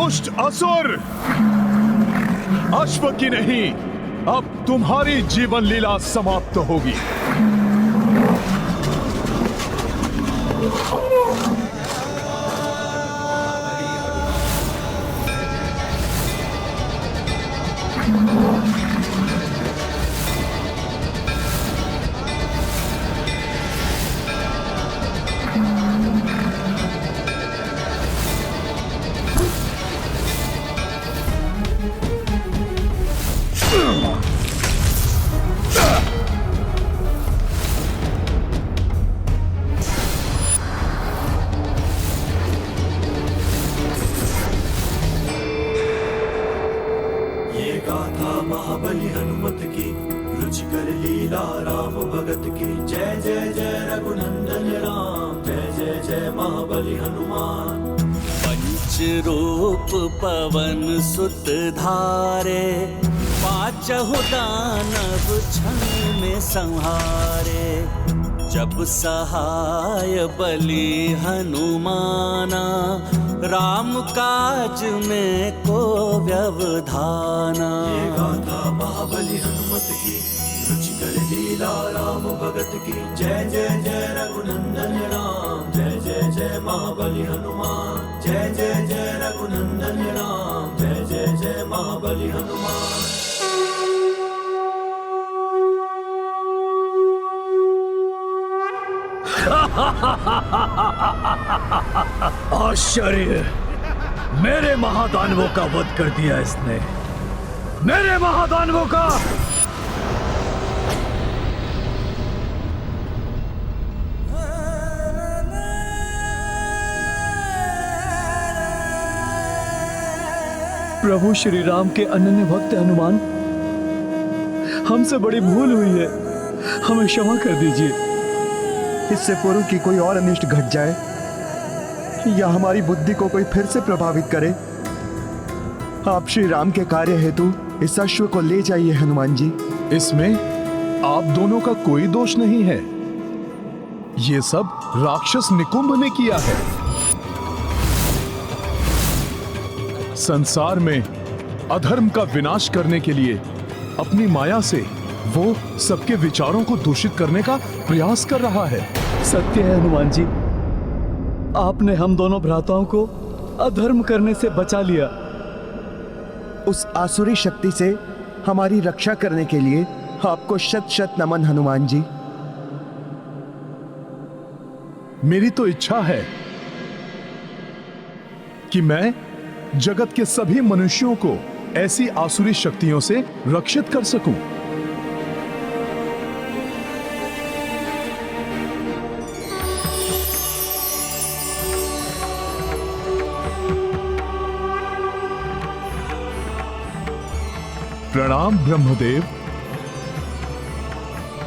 दुष्ट असुर, अश्व की नहीं, अब तुम्हारी जीवन लीला समाप्त होगी। महाबली हनुमत की, रुचिकर लीला राम भगत की। जय जय जय रघुनंदन राम, जय जय जय महाबली हनुमान। पंच रूप पवन सुत धारे, पांचहु दानव क्षण में संहारे। जब सहाय बलि हनुमाना, राम काज में को व्यवधाना। ये गाथा महाबली हनुमत की, रुचिकर लीला राम भगत की। जय जय जय रघुनंदन राम, जय जय जय महाबली हनुमान। जय जय जय रघुनंदन राम, जय जय जय महाबली हनुमान। आश्चर्य, मेरे महादानवों का वध कर दिया इसने, मेरे महादानवों का। प्रभु श्री राम के अनन्य भक्त हनुमान, हमसे बड़ी भूल हुई है, हमें क्षमा कर दीजिए। इससे पूर्व कि कोई और अनिष्ट घट जाए या हमारी बुद्धि को कोई फिर से प्रभावित करे, आप श्री राम के कार्य हेतु इस अश्व को ले जाइए हनुमान जी। इसमें आप दोनों का कोई दोष नहीं है, ये सब राक्षस निकुंभ ने किया है। संसार में अधर्म का विनाश करने के लिए अपनी माया से वो सबके विचारों को दूषित करने का प्रयास कर रहा है। सत्य है हनुमान जी, आपने हम दोनों भ्राताओं को अधर्म करने से बचा लिया। उस आसुरी शक्ति से हमारी रक्षा करने के लिए आपको शत शत नमन हनुमान जी। मेरी तो इच्छा है कि मैं जगत के सभी मनुष्यों को ऐसी आसुरी शक्तियों से रक्षित कर सकूं। प्रणाम ब्रह्मदेव।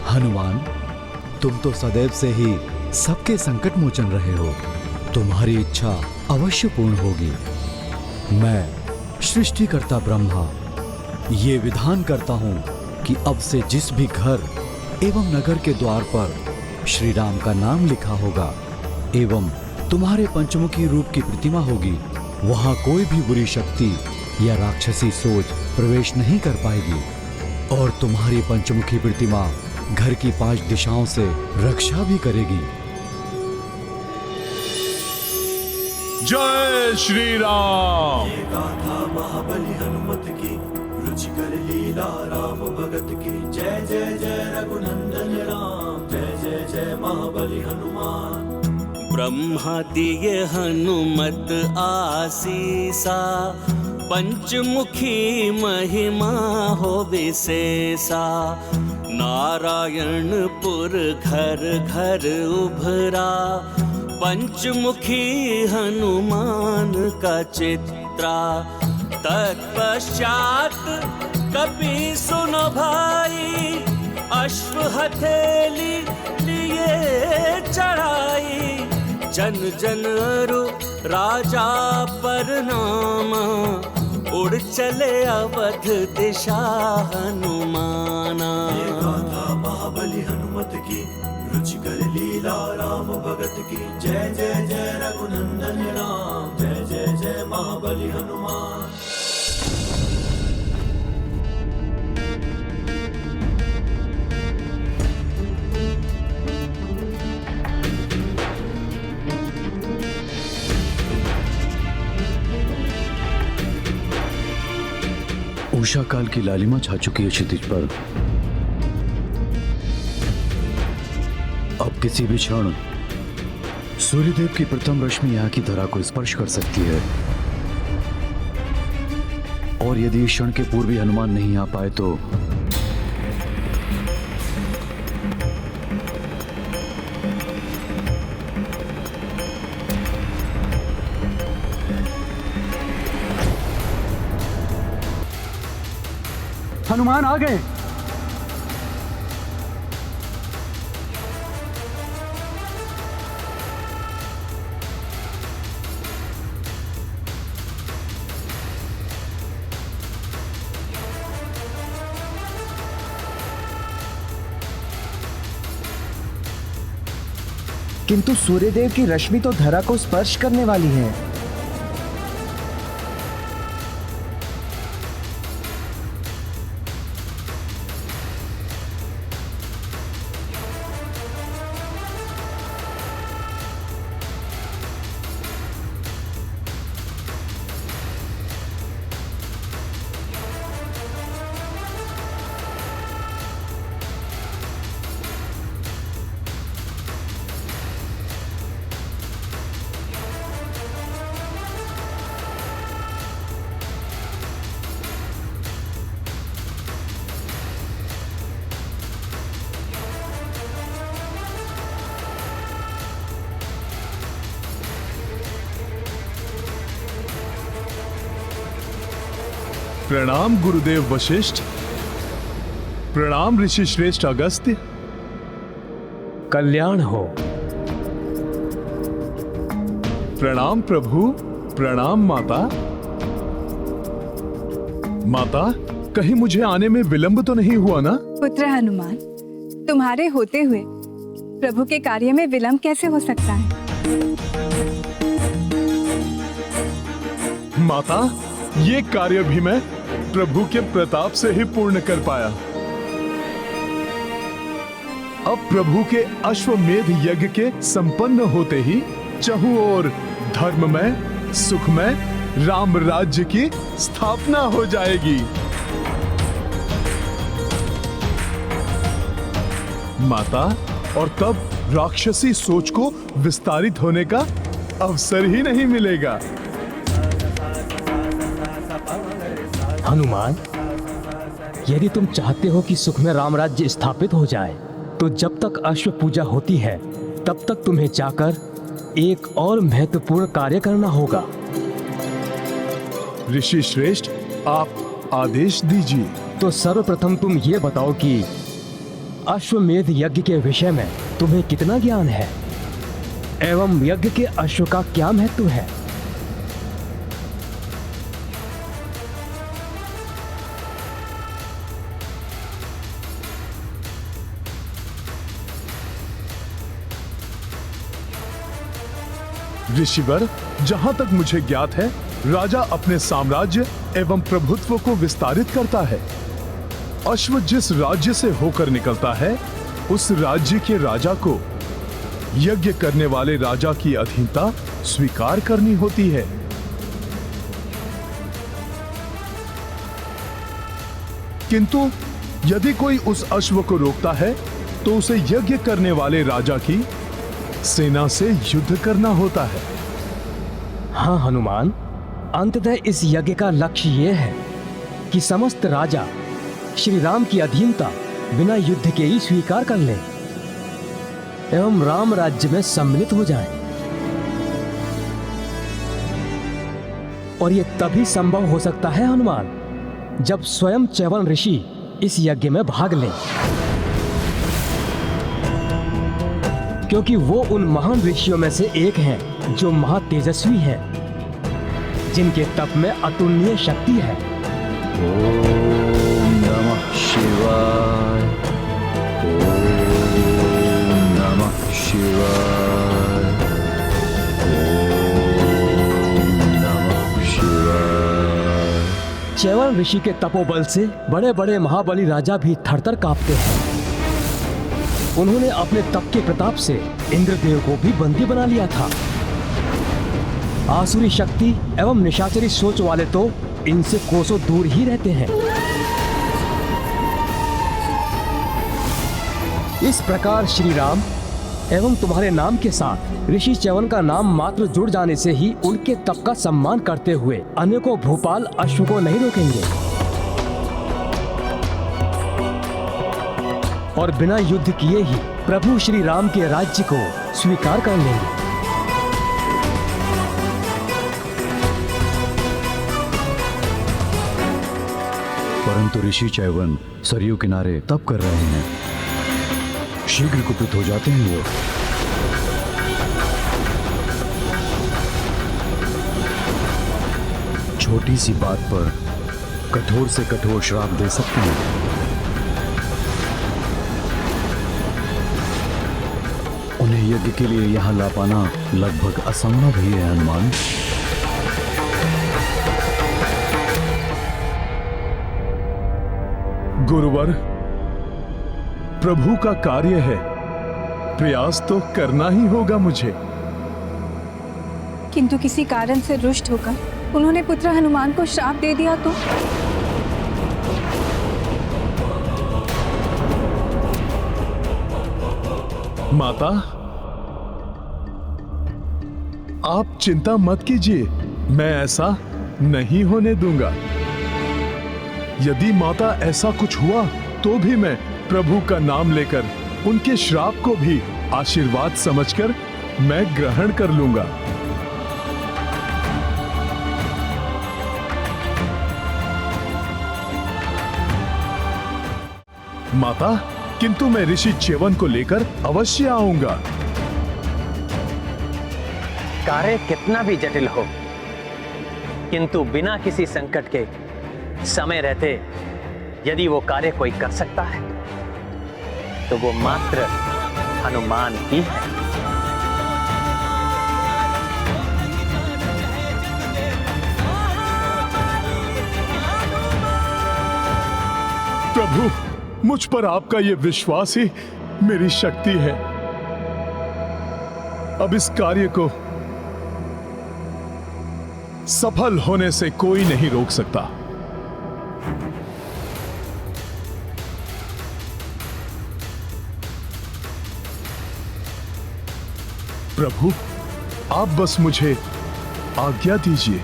हनुमान, तुम तो सदैव से ही सबके संकट मोचन रहे हो, तुम्हारी इच्छा अवश्य पूर्ण होगी। मैं सृष्टिकर्ता ब्रह्मा ये विधान करता हूं कि अब से जिस भी घर एवं नगर के द्वार पर श्री राम का नाम लिखा होगा एवं तुम्हारे पंचमुखी रूप की प्रतिमा होगी, वहां कोई भी बुरी शक्ति या राक्षसी सोच प्रवेश नहीं कर पाएगी और तुम्हारी पंचमुखी प्रतिमा घर की 5 दिशाओं से रक्षा भी करेगी। जय श्री राम। ये गाथा महाबली हनुमत की, रुचिकर लीला राम भगत की। जय जय जय रघुनंदन राम, जय जय जय महाबली हनुमान। ब्रह्मा दिए हनुमत आसीसा, पंचमुखी महिमा हो विशेषा। नारायणपुर घर घर उभरा, पंचमुखी हनुमान का चित्रा। तत्पश्चात कपि सुनो भाई, अश्व हथेली लिए चढ़ाई। जन जन अरु राजा परनामा, उड़ चले अवध दिशा हनुमाना। ये गाथा महाबली हनुमत की, रुचिकर लीला राम भगत की। जय जय जय रघुनंदन राम, जय जय जय महाबली हनुमान। उषा काल की लालिमा छा चुकी है क्षितिज पर। अब किसी भी क्षण सूर्यदेव की प्रथम रश्मि यहाँ की धरा को स्पर्श कर सकती है, और यदि इस क्षण के पूर्व भी हनुमान नहीं आ पाए तो हनुमान आ गए। किंतु सूर्यदेव की रश्मि तो धरा को स्पर्श करने वाली है। प्रणाम गुरुदेव वशिष्ठ, प्रणाम ऋषि श्रेष्ठ अगस्त्य। कल्याण हो। प्रणाम प्रभु, प्रणाम माता। माता, कहीं मुझे आने में विलंब तो नहीं हुआ ना? पुत्र हनुमान, तुम्हारे होते हुए प्रभु के कार्य में विलंब कैसे हो सकता है? माता, ये कार्य भी मैं प्रभु के प्रताप से ही पूर्ण कर पाया। अब प्रभु के अश्वमेध यज्ञ के संपन्न होते ही चहुं ओर धर्ममय, सुखमय राम राज्य की स्थापना हो जाएगी। माता, और तब राक्षसी सोच को विस्तारित होने का अवसर ही नहीं मिलेगा। हनुमान, यदि तुम चाहते हो कि सुख में राम राज्य स्थापित हो जाए, तो जब तक अश्व पूजा होती है तब तक तुम्हें जाकर एक और महत्वपूर्ण कार्य करना होगा। ऋषि श्रेष्ठ, आप आदेश दीजिए। तो सर्वप्रथम तुम ये बताओ कि अश्वमेध यज्ञ के विषय में तुम्हें कितना ज्ञान है एवं यज्ञ के अश्व का क्या महत्व है? ऋषिवर, जहां तक मुझे ज्ञात है, राजा अपने साम्राज्य एवं प्रभुत्व को विस्तारित करता है। अश्व जिस राज्य से होकर निकलता है, उस राज्य के राजा को यज्ञ करने वाले राजा की अधीनता स्वीकार करनी होती है। किंतु यदि कोई उस अश्व को रोकता है, तो उसे यज्ञ करने वाले राजा की सेना से युद्ध करना होता है। हाँ हनुमान, अंततः इस यज्ञ का लक्ष्य यह है कि समस्त राजा श्री राम की अधीनता बिना युद्ध के ही स्वीकार कर लें एवं राम राज्य में सम्मिलित हो जाएं। और यह तभी संभव हो सकता है हनुमान, जब स्वयं च्यवन ऋषि इस यज्ञ में भाग लें, क्योंकि वो उन महान ऋषियों में से एक हैं जो महातेजस्वी हैं, जिनके तप में अतुलनीय शक्ति है। ओम नमः शिवाय, च्यवन ऋषि के तपोबल से बड़े बड़े महाबली राजा भी थरथर कांपते हैं। उन्होंने अपने तप के प्रताप से इंद्रदेव को भी बंदी बना लिया था। आसुरी शक्ति एवं निशाचरी सोच वाले तो इनसे कोसों दूर ही रहते हैं। इस प्रकार श्री राम एवं तुम्हारे नाम के साथ ऋषि च्यवन का नाम मात्र जुड़ जाने से ही उनके तप का सम्मान करते हुए अनेकों भूपाल अश्व को नहीं रोकेंगे और बिना युद्ध किए ही प्रभु श्री राम के राज्य को स्वीकार कर लेंगे। परंतु ऋषि च्यवन सरयू किनारे तप कर रहे हैं, शीघ्र कुपित हो जाते हैं वो। छोटी सी बात पर कठोर से कठोर श्राप दे सकते हैं। उन्हें यज्ञ के लिए यहां ला पाना लगभग असंभव ही है हनुमान। गुरुवर, प्रभु का कार्य है, प्रयास तो करना ही होगा मुझे। किंतु किसी कारण से रुष्ट होकर उन्होंने पुत्र हनुमान को श्राप दे दिया तो? माता, आप चिंता मत कीजिए, मैं ऐसा नहीं होने दूंगा। यदि माता ऐसा कुछ हुआ तो भी मैं प्रभु का नाम लेकर उनके श्राप को भी आशीर्वाद समझकर मैं ग्रहण कर लूंगा। माता, किंतु मैं ऋषि च्यवन को लेकर अवश्य आऊंगा। कार्य कितना भी जटिल हो, किंतु बिना किसी संकट के समय रहते यदि वो कार्य कोई कर सकता है तो वो मात्र हनुमान ही है। प्रभु, मुझ पर आपका ये विश्वास ही मेरी शक्ति है। अब इस कार्य को सफल होने से कोई नहीं रोक सकता। प्रभु, आप बस मुझे आज्ञा दीजिए।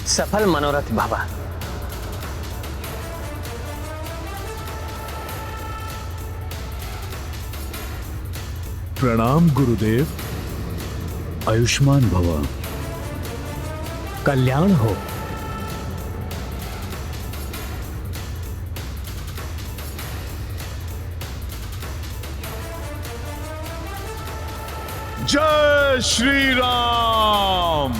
सफल मनोरथ भवा। प्रणाम गुरुदेव। आयुष्मान भव। कल्याण हो। जय श्री राम।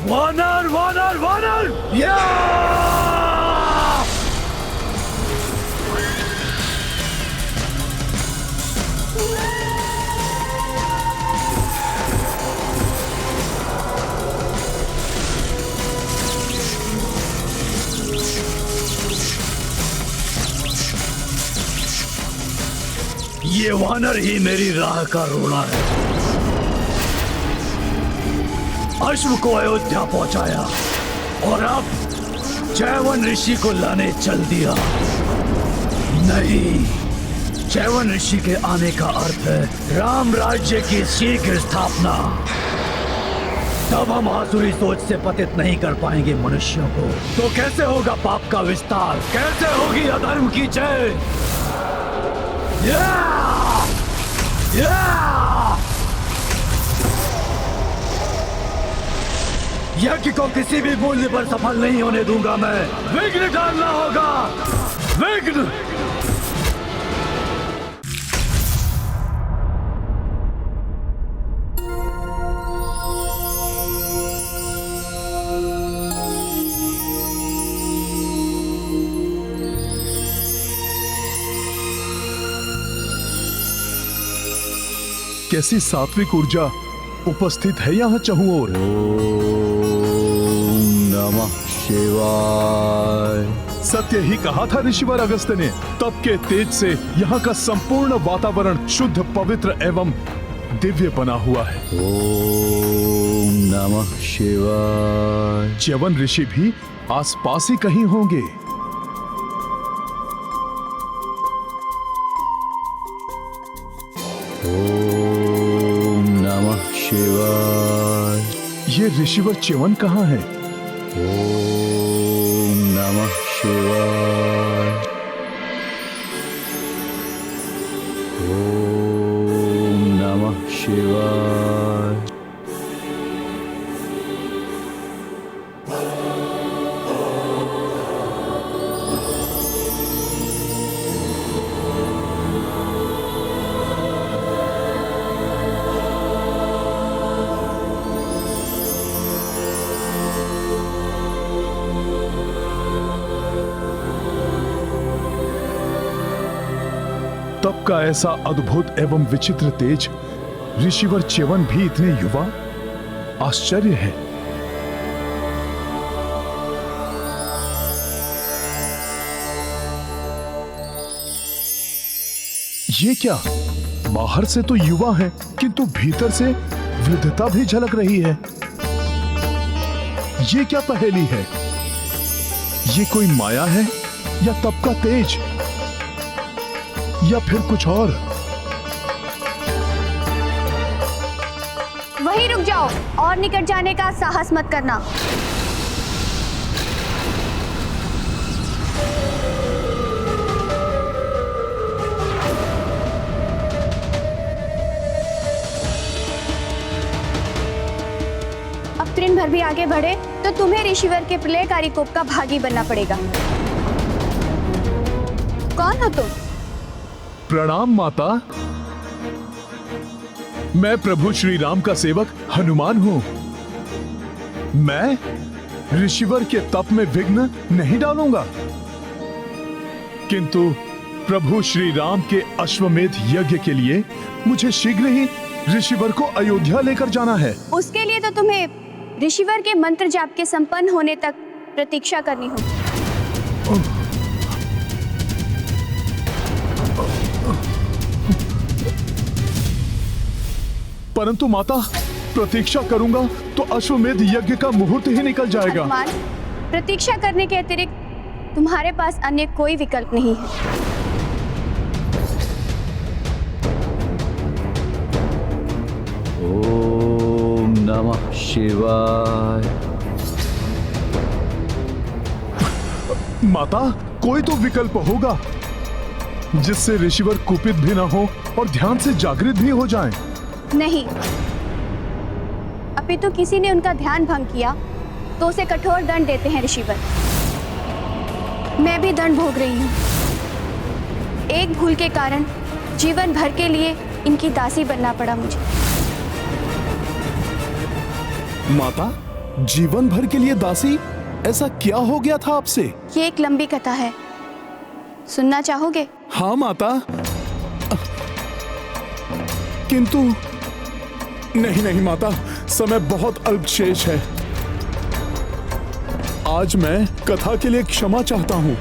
वानर वानर वानर या! ये वानर ही मेरी राह का रोड़ा है। अश्व को अयोध्या पहुंचाया और अब च्यवन ऋषि को लाने चल दिया। नहीं, च्यवन ऋषि के आने का अर्थ है राम राज्य की शीघ्र स्थापना। तब हम आसुरी सोच से पतित नहीं कर पाएंगे मनुष्यों को। तो कैसे होगा पाप का विस्तार, कैसे होगी अधर्म की जय? यज्ञ को किसी भी मूल्य पर सफल नहीं होने दूंगा मैं। विघ्न डालना होगा, विघ्न। कैसी सात्विक ऊर्जा उपस्थित है यहाँ चहुं ओर। नमः शिवाय। सत्य ही कहा था ऋषिवर अगस्त्य ने। तप के तेज से यहाँ का संपूर्ण वातावरण शुद्ध, पवित्र एवं दिव्य बना हुआ है। ओम नमः शिवाय। च्यवन ऋषि भी आसपास ही कहीं होंगे। ओम नमः शिवाय। ये ऋषिवर च्यवन कहाँ है? ओम नमः शिवाय। ओम नमः शिवाय। तप का ऐसा अद्भुत एवं विचित्र तेज, ऋषिवर च्यवन भी इतने युवा, आश्चर्य है। ये क्या? बाहर से तो युवा है, किंतु भीतर से वृद्धता भी झलक रही है। ये क्या पहेली है? ये कोई माया है या तप का तेज या फिर कुछ और? वहीं रुक जाओ और निकट जाने का साहस मत करना। अब तृण भर भी आगे बढ़े तो तुम्हें ऋषिवर के प्रलयकारी कोप का भागी बनना पड़ेगा। कौन हो तुम? प्रणाम माता। मैं प्रभु श्री राम का सेवक हनुमान हूं। मैं ऋषिवर के तप में विघ्न नहीं डालूंगा, किंतु प्रभु श्री राम के अश्वमेध यज्ञ के लिए मुझे शीघ्र ही ऋषिवर को अयोध्या लेकर जाना है। उसके लिए तो तुम्हें ऋषिवर के मंत्र जाप के संपन्न होने तक प्रतीक्षा करनी होगी। परंतु माता, प्रतीक्षा करूंगा तो अश्वमेध यज्ञ का मुहूर्त ही निकल जाएगा। हनुमान, प्रतीक्षा करने के अतिरिक्त तुम्हारे पास अन्य कोई विकल्प नहीं है। ओम नमः शिवाय। माता, कोई तो विकल्प होगा जिससे ऋषिवर कुपित भी ना हो और ध्यान से जागृत भी हो जाएं। नहीं, अपितु किसी ने उनका ध्यान भंग किया तो उसे कठोर दंड देते हैं ऋषिवर। मैं भी दंड भोग रही हूँ। एक भूल के कारण जीवन भर के लिए इनकी दासी बनना पड़ा मुझे। माता, जीवन भर के लिए दासी? ऐसा क्या हो गया था आपसे? ये एक लंबी कथा है, सुनना चाहोगे? हाँ माता, किंतु नहीं माता, समय बहुत अल्प शेष है। आज मैं कथा के लिए क्षमा चाहता हूँ।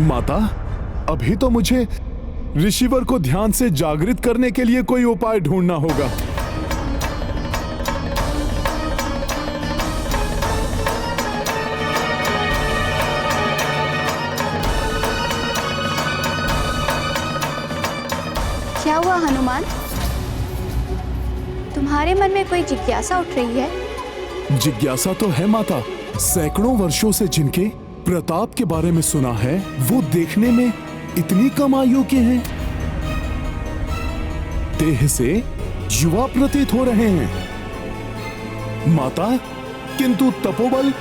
माता, अभी तो मुझे ऋषिवर को ध्यान से जागृत करने के लिए कोई उपाय ढूंढना होगा। क्या हुआ हनुमान? तुम्हारे मन में कोई जिज्ञासा उठ रही है? जिज्ञासा तो है माता। सैकड़ों वर्षों से जिनके प्रताप के बारे में सुना है, वो देखने में इतनी कम आयु के हैं, देह से युवा प्रतीत हो रहे हैं। माता, किंतु तपोबल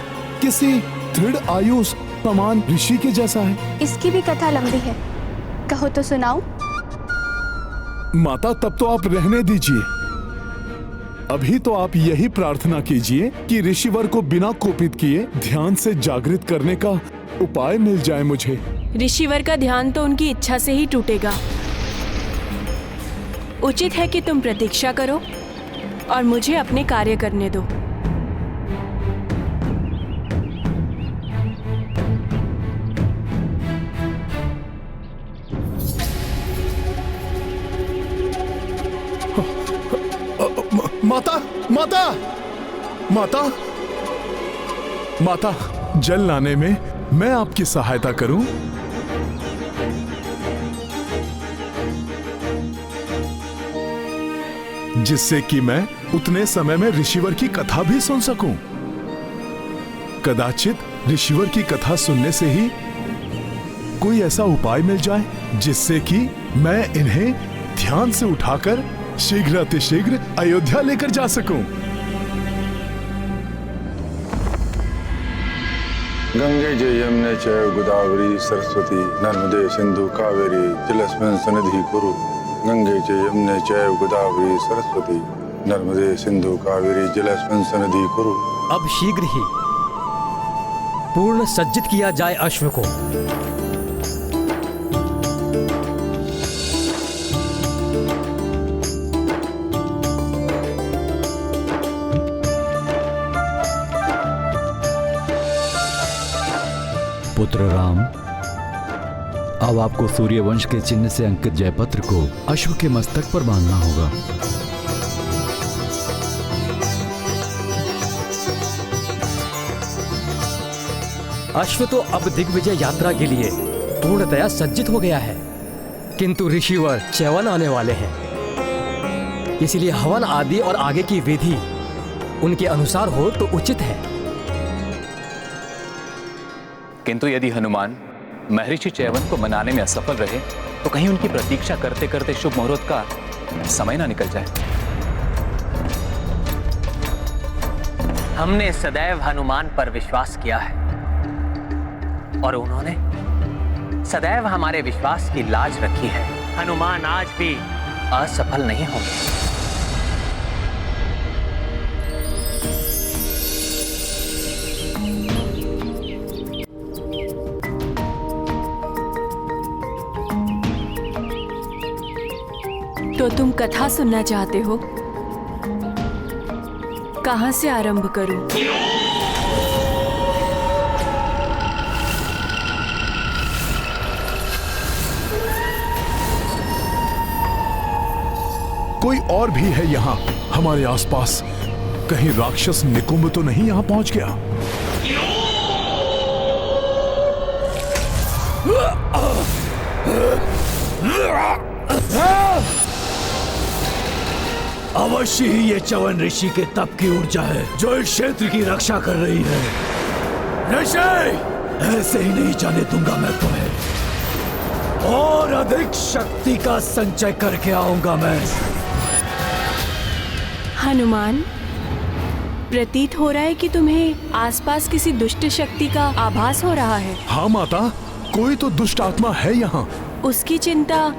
किसी दृढ़ आयु समान ऋषि के जैसा है। इसकी भी कथा लंबी है, कहो तो सुनाऊं? माता, तब तो आप रहने दीजिए। अभी तो आप यही प्रार्थना कीजिए कि ऋषिवर को बिना कोपित किए ध्यान से जागृत करने का उपाय मिल जाए मुझे। ऋषिवर का ध्यान तो उनकी इच्छा से ही टूटेगा। उचित है कि तुम प्रतीक्षा करो और मुझे अपने कार्य करने दो। माता माता माता माता, जल लाने में मैं आपकी सहायता करूं? जिससे कि मैं उतने समय में ऋषिवर की कथा भी सुन सकूं। कदाचित ऋषिवर की कथा सुनने से ही कोई ऐसा उपाय मिल जाए जिससे कि मैं इन्हें ध्यान से उठाकर शीघ्रातिशीघ्र अयोध्या लेकर जा सकूं। गंगे च यमुने च गोदावरी सरस्वती नर्मदे सिंधु कावेरी जलेस्मिन् सन्निधिं कुरु। गंगे च यमुने च गोदावरी सरस्वती नर्मदे सिंधु कावेरी जलेस्मिन् सन्निधिं कुरु। अब शीघ्र ही पूर्ण सज्जित किया जाए अश्व को। पुत्र राम, अब आपको सूर्यवंश के चिन्ह से अंकित जयपत्र को अश्व के मस्तक पर बांधना होगा। अश्व तो अब दिग्विजय यात्रा के लिए पूर्णतया सज्जित हो गया है, किंतु ऋषिवर च्यवन आने वाले हैं, इसलिए हवन आदि और आगे की विधि उनके अनुसार हो तो उचित है। किंतु यदि हनुमान महर्षि च्यवन को मनाने में असफल रहे तो कहीं उनकी प्रतीक्षा करते करते शुभ मुहूर्त का समय ना निकल जाए। हमने सदैव हनुमान पर विश्वास किया है और उन्होंने सदैव हमारे विश्वास की लाज रखी है। हनुमान आज भी असफल नहीं होंगे। तो तुम कथा सुनना चाहते हो? कहां से आरंभ करूं? कोई और भी है यहाँ हमारे आसपास? कहीं राक्षस निकुंभ तो नहीं यहाँ पहुंच गया? अवश्य ही ये च्यवन ऋषि के तप की ऊर्जा है जो इस क्षेत्र की रक्षा कर रही है। ऋषि, ऐसे ही नहीं जाने दूंगा मैं तुम्हें, और अधिक शक्ति का संचय करके आऊंगा मैं। हनुमान, प्रतीत हो रहा है कि तुम्हें आसपास किसी दुष्ट शक्ति का आभास हो रहा है। हाँ माता, कोई तो दुष्ट आत्मा है यहाँ। उसकी चिंता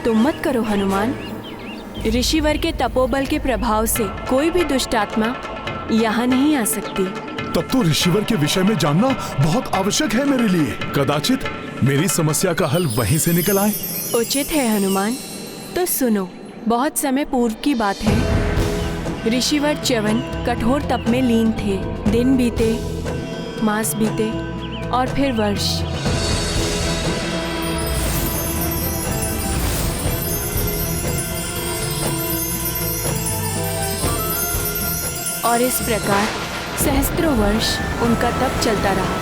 तुम मत करो हनुमान। ऋषिवर के तपोबल के प्रभाव से कोई भी दुष्ट आत्मा यहाँ नहीं आ सकती। तब तो ऋषिवर के विषय में जानना बहुत आवश्यक है मेरे लिए। कदाचित मेरी समस्या का हल वहीं से निकल आए। उचित है हनुमान। तो सुनो, बहुत समय पूर्व की बात है। ऋषिवर च्यवन कठोर तप में लीन थे। दिन बीते, मास बीते और फिर वर्ष। और इस प्रकार सहस्त्रों वर्ष उनका तप चलता रहा।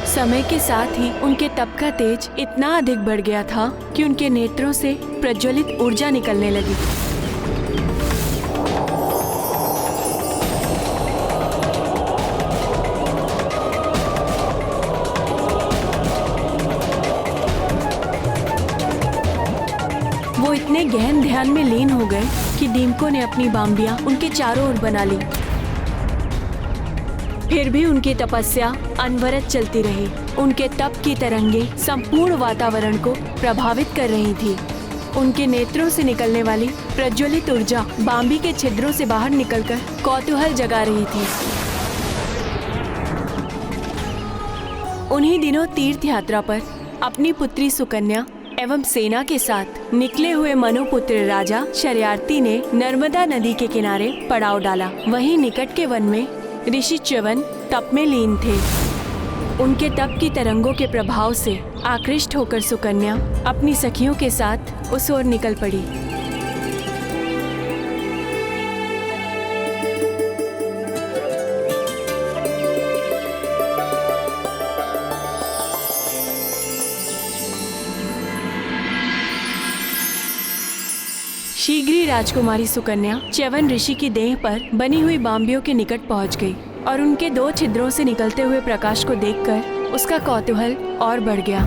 समय के साथ ही उनके तप का तेज इतना अधिक बढ़ गया था कि उनके नेत्रों से प्रज्वलित ऊर्जा निकलने लगी। वो इतने गहन ध्यान में लीन हो गए कि दीमकों ने अपनी बांबियां उनके चारों ओर बना ली। फिर भी उनकी तपस्या अनवरत चलती रही। उनके तप की तरंगे संपूर्ण वातावरण को प्रभावित कर रही थी। उनके नेत्रों से निकलने वाली प्रज्वलित ऊर्जा बांबी के छिद्रों से बाहर निकलकर कौतूहल जगा रही थी। उन्हीं दिनों तीर्थ यात्रा पर अपनी पुत्री सुकन्या एवं सेना के साथ निकले हुए मनुपुत्र राजा शर्यार्थी ने नर्मदा नदी के किनारे पड़ाव डाला। वहीं निकट के वन में ऋषि च्यवन तप में लीन थे। उनके तप की तरंगों के प्रभाव से आकृष्ट होकर सुकन्या अपनी सखियों के साथ उस ओर निकल पड़ी। शीघ्र ही राजकुमारी सुकन्या च्यवन ऋषि की देह पर बनी हुई बांबियों के निकट पहुंच गई और उनके 2 छिद्रों से निकलते हुए प्रकाश को देखकर उसका कौतूहल और बढ़ गया।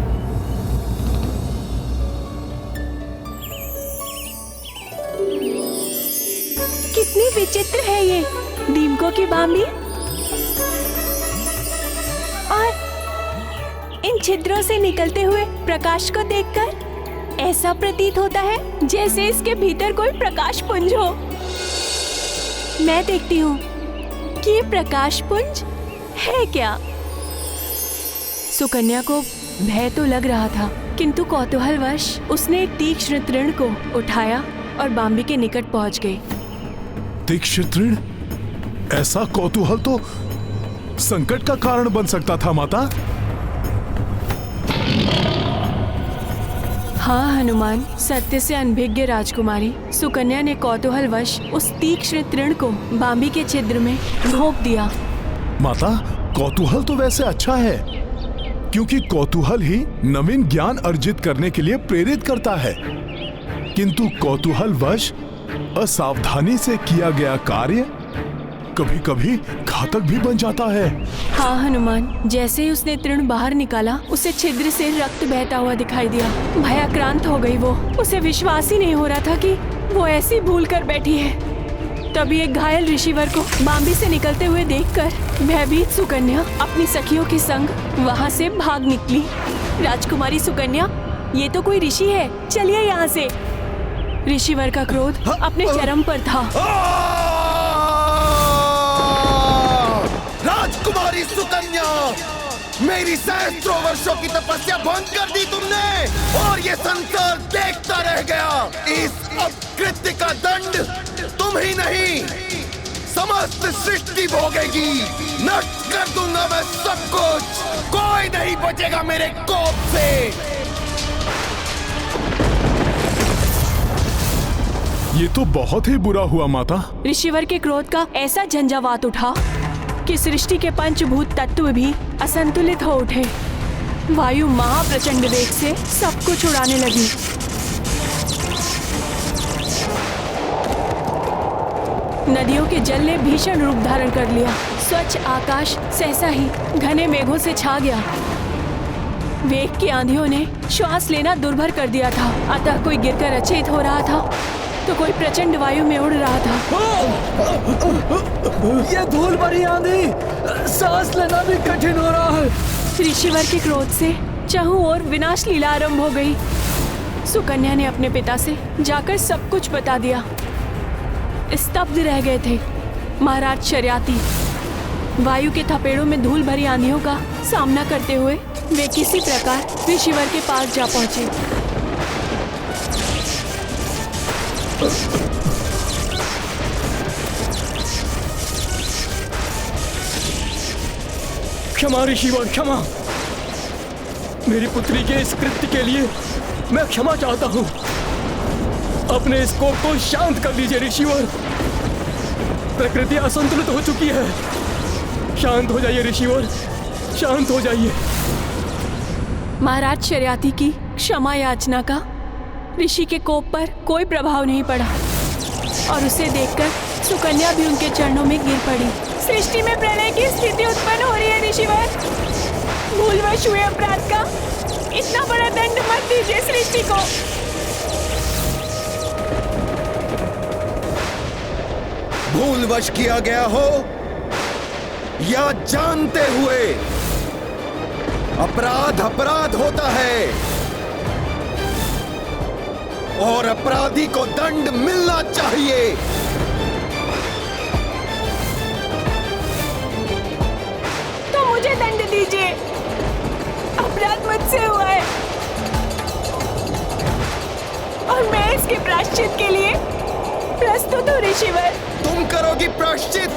कितनी विचित्र है ये दीमकों की बांबी, और इन छिद्रों से निकलते हुए प्रकाश को देखकर ऐसा प्रतीत होता है जैसे इसके भीतर कोई प्रकाश पुंज हो। मैं देखती हूँ कि ये प्रकाश पुंज है क्या। सुकन्या को भय तो लग रहा था, किंतु कौतूहलवश उसने एक तीक्ष्ण तृण को उठाया और बांबी के निकट पहुंच गई। तीक्ष्ण तृण? ऐसा कौतूहल तो संकट का कारण बन सकता था माता। हाँ हनुमान, सत्य से अनभिज्ञ राजकुमारी सुकन्या ने कौतूहलवश उस तीक्ष्ण तृण को बांबी के छिद्र में घोंप दिया। माता, कौतूहल तो वैसे अच्छा है, क्योंकि कौतूहल ही नवीन ज्ञान अर्जित करने के लिए प्रेरित करता है, किंतु कौतूहलवश असावधानी से किया गया कार्य कभी कभी घातक भी बन जाता है। हाँ हनुमान, जैसे ही उसने तृण बाहर निकाला उसे छिद्र से रक्त बहता हुआ दिखाई दिया। भयाक्रांत हो गई वो। उसे विश्वास ही नहीं हो रहा था कि वो ऐसी भूल कर बैठी है। तभी एक घायल ऋषिवर को बांबी से निकलते हुए देखकर भयभीत सुकन्या अपनी सखियों के संग वहाँ से भाग निकली। राजकुमारी सुकन्या, ये तो कोई ऋषि है, चलिए यहाँ से। ऋषिवर का क्रोध अपने चरम पर था। राजकुमारी सुकन्या, मेरी सहस्त्रों वर्षों की तपस्या भंग कर दी तुमने और ये संसार देखता रह गया। इस अपकृत्य का दंड तुम ही नहीं, समस्त सृष्टि भोगेगी। नष्ट कर दूंगा मैं सब कुछ, कोई नहीं बचेगा मेरे कोप से। ये तो बहुत ही बुरा हुआ माता। ऋषिवर के क्रोध का ऐसा झंझावात उठा कि सृष्टि के पंचभूत तत्व भी असंतुलित हो उठे। वायु महाप्रचंड वेग से सब कुछ उड़ाने लगी। नदियों के जल ने भीषण रूप धारण कर लिया। स्वच्छ आकाश सहसा ही घने मेघों से छा गया। वेग की आंधियों ने श्वास लेना दुर्भर कर दिया था। अतः कोई गिरकर अचेत हो रहा था तो कोई प्रचंड वायु में उड़ रहा था। ये धूल भरी आंधी, सांस लेना भी कठिन हो रहा है। ऋषिवर के क्रोध से चारों ओर विनाश लीला आरंभ हो गई। सुकन्या ने अपने पिता से जाकर सब कुछ बता दिया। स्तब्ध रह गए थे महाराज शर्याती। वायु के थपेड़ों में धूल भरी आंधियों का सामना करते हुए वे किसी प्रकार ऋषिवर के पास जा पहुंचे। क्षमा ऋषिवर, क्षमा। मेरी पुत्री के इस कृत्य के लिए मैं क्षमा चाहता हूँ। अपने इस कोप को शांत कर लीजिए ऋषिवर। प्रकृति असंतुलित हो चुकी है। शांत हो जाइए ऋषिवर, शांत हो जाइए। महाराज शर्याती की क्षमा याचना का ऋषि के कोप पर कोई प्रभाव नहीं पड़ा और उसे देखकर सुकन्या भी उनके चरणों में गिर पड़ी। सृष्टि में प्रलय की स्थिति उत्पन्न हो रही है ऋषिवर। भूलवश हुए अपराध का इतना बड़ा दंड मत दीजिए सृष्टि को। भूलवश किया गया हो या जानते हुए, अपराध अपराध होता है और अपराधी को दंड मिलना चाहिए। तो मुझे दंड दीजिए। उसके प्रायश्चित के लिए प्रस्तुत हो ऋषिवर। तुम करोगी प्रायश्चित?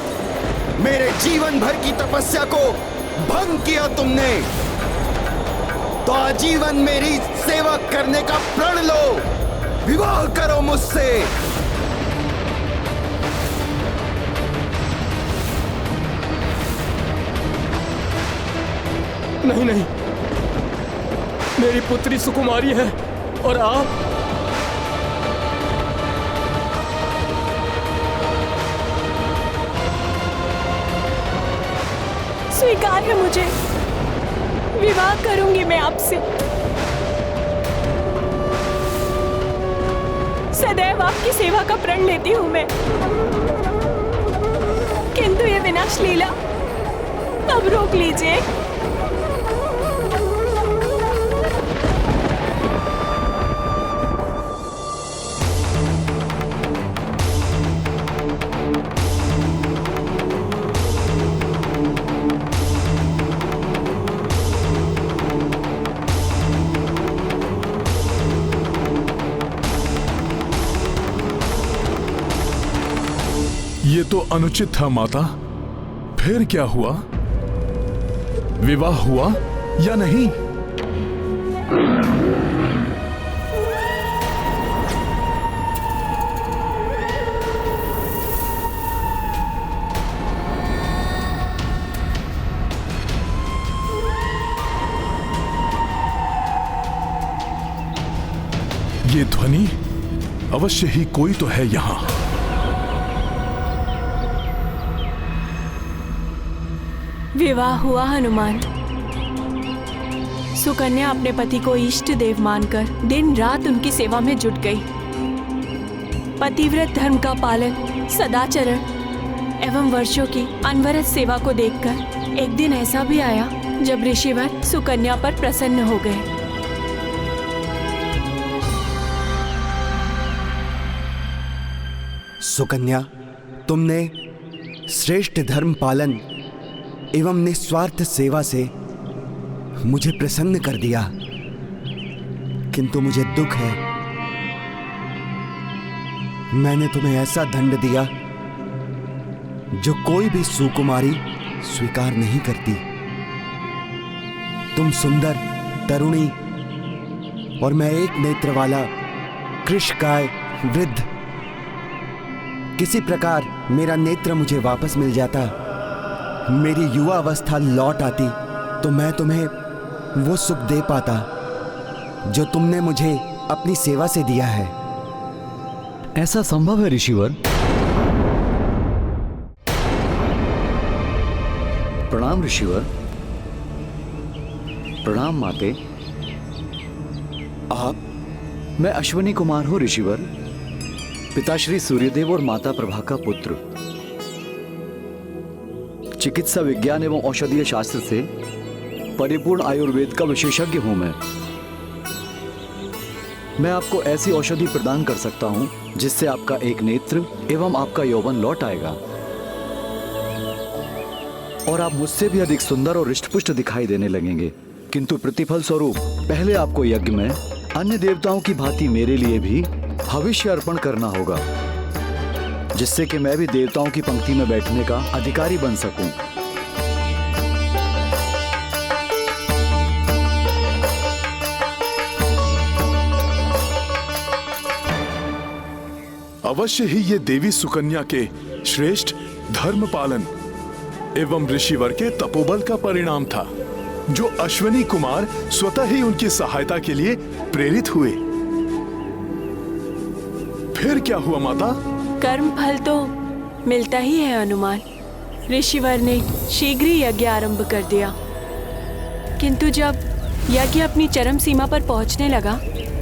मेरे जीवन भर की तपस्या को भंग किया तुमने, तो आजीवन मेरी सेवा करने का प्रण लो, विवाह करो मुझसे। नहीं नहीं, मेरी पुत्री सुकुमारी है और आप स्वीकार है मुझे, विवाह करूंगी मैं आपसे। सदैव आपकी सेवा का प्रण लेती हूं मैं, किंतु ये विनाश लीला अब रोक लीजिए। ये तो अनुचित था माता। फिर क्या हुआ? विवाह हुआ या नहीं? ये ध्वनि अवश्य ही कोई तो है यहां। विवाह हुआ हनुमान। सुकन्या अपने पति को इष्ट देव मानकर दिन रात उनकी सेवा में जुट गई। पतिव्रत धर्म का पालन, सदाचरण एवं वर्षों की अनवरत सेवा को देखकर एक दिन ऐसा भी आया जब ऋषिवर सुकन्या पर प्रसन्न हो गए। सुकन्या, तुमने श्रेष्ठ धर्म पालन एवं निस्वार्थ सेवा से मुझे प्रसन्न कर दिया, किंतु मुझे दुख है, मैंने तुम्हें ऐसा दंड दिया जो कोई भी सुकुमारी स्वीकार नहीं करती। तुम सुंदर तरुणी और मैं एक नेत्र वाला कृशकाय वृद्ध। किसी प्रकार मेरा नेत्र मुझे वापस मिल जाता, मेरी युवा अवस्था लौट आती, तो मैं तुम्हें वो सुख दे पाता जो तुमने मुझे अपनी सेवा से दिया है। ऐसा संभव है ऋषिवर? प्रणाम ऋषिवर। प्रणाम माते। आप? मैं अश्विनी कुमार हूं ऋषिवर, पिताश्री सूर्यदेव और माता प्रभा का पुत्र। चिकित्सा विज्ञान एवं औषधीय शास्त्र से परिपूर्ण आयुर्वेद का विशेषज्ञ हूं मैं आपको ऐसी औषधि प्रदान कर सकता हूं जिससे आपका एक नेत्र एवं आपका यौवन लौट आएगा और आप मुझसे भी अधिक सुंदर और हृष्टपुष्ट दिखाई देने लगेंगे। किंतु प्रतिफल स्वरूप पहले आपको यज्ञ में अन्य देवताओं की भांति मेरे लिए भी हविष्य अर्पण करना होगा, जिससे कि मैं भी देवताओं की पंक्ति में बैठने का अधिकारी बन सकूं। अवश्य ही ये देवी सुकन्या के श्रेष्ठ धर्म पालन एवं ऋषिवर के तपोबल का परिणाम था, जो अश्विनी कुमार स्वतः ही उनकी सहायता के लिए प्रेरित हुए। फिर क्या हुआ माता? कर्म फल तो मिलता ही है हनुमान। ऋषिवर ने शीघ्र ही यज्ञ आरंभ कर दिया, किंतु जब यज्ञ अपनी चरम सीमा पर पहुंचने लगा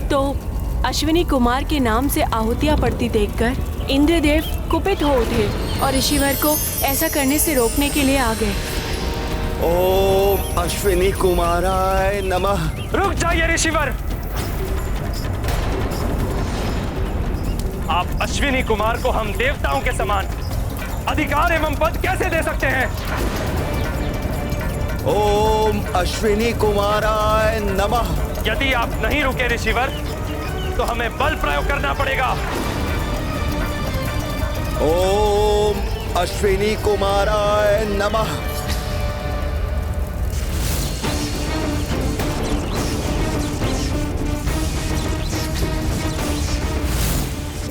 तो अश्विनी कुमार के नाम से आहुतियां पड़ती देखकर इंद्रदेव कुपित हो उठे और ऋषिवर को ऐसा करने से रोकने के लिए आ गए। ओम अश्विनी कुमाराय नमः। रुक जाइए ऋषिवर, आप अश्विनी कुमार को हम देवताओं के समान अधिकार एवं पद कैसे दे सकते हैं? ओम अश्विनी कुमाराय नमः। यदि आप नहीं रुके ऋषिवर, तो हमें बल प्रयोग करना पड़ेगा। ओम अश्विनी कुमाराय नमः।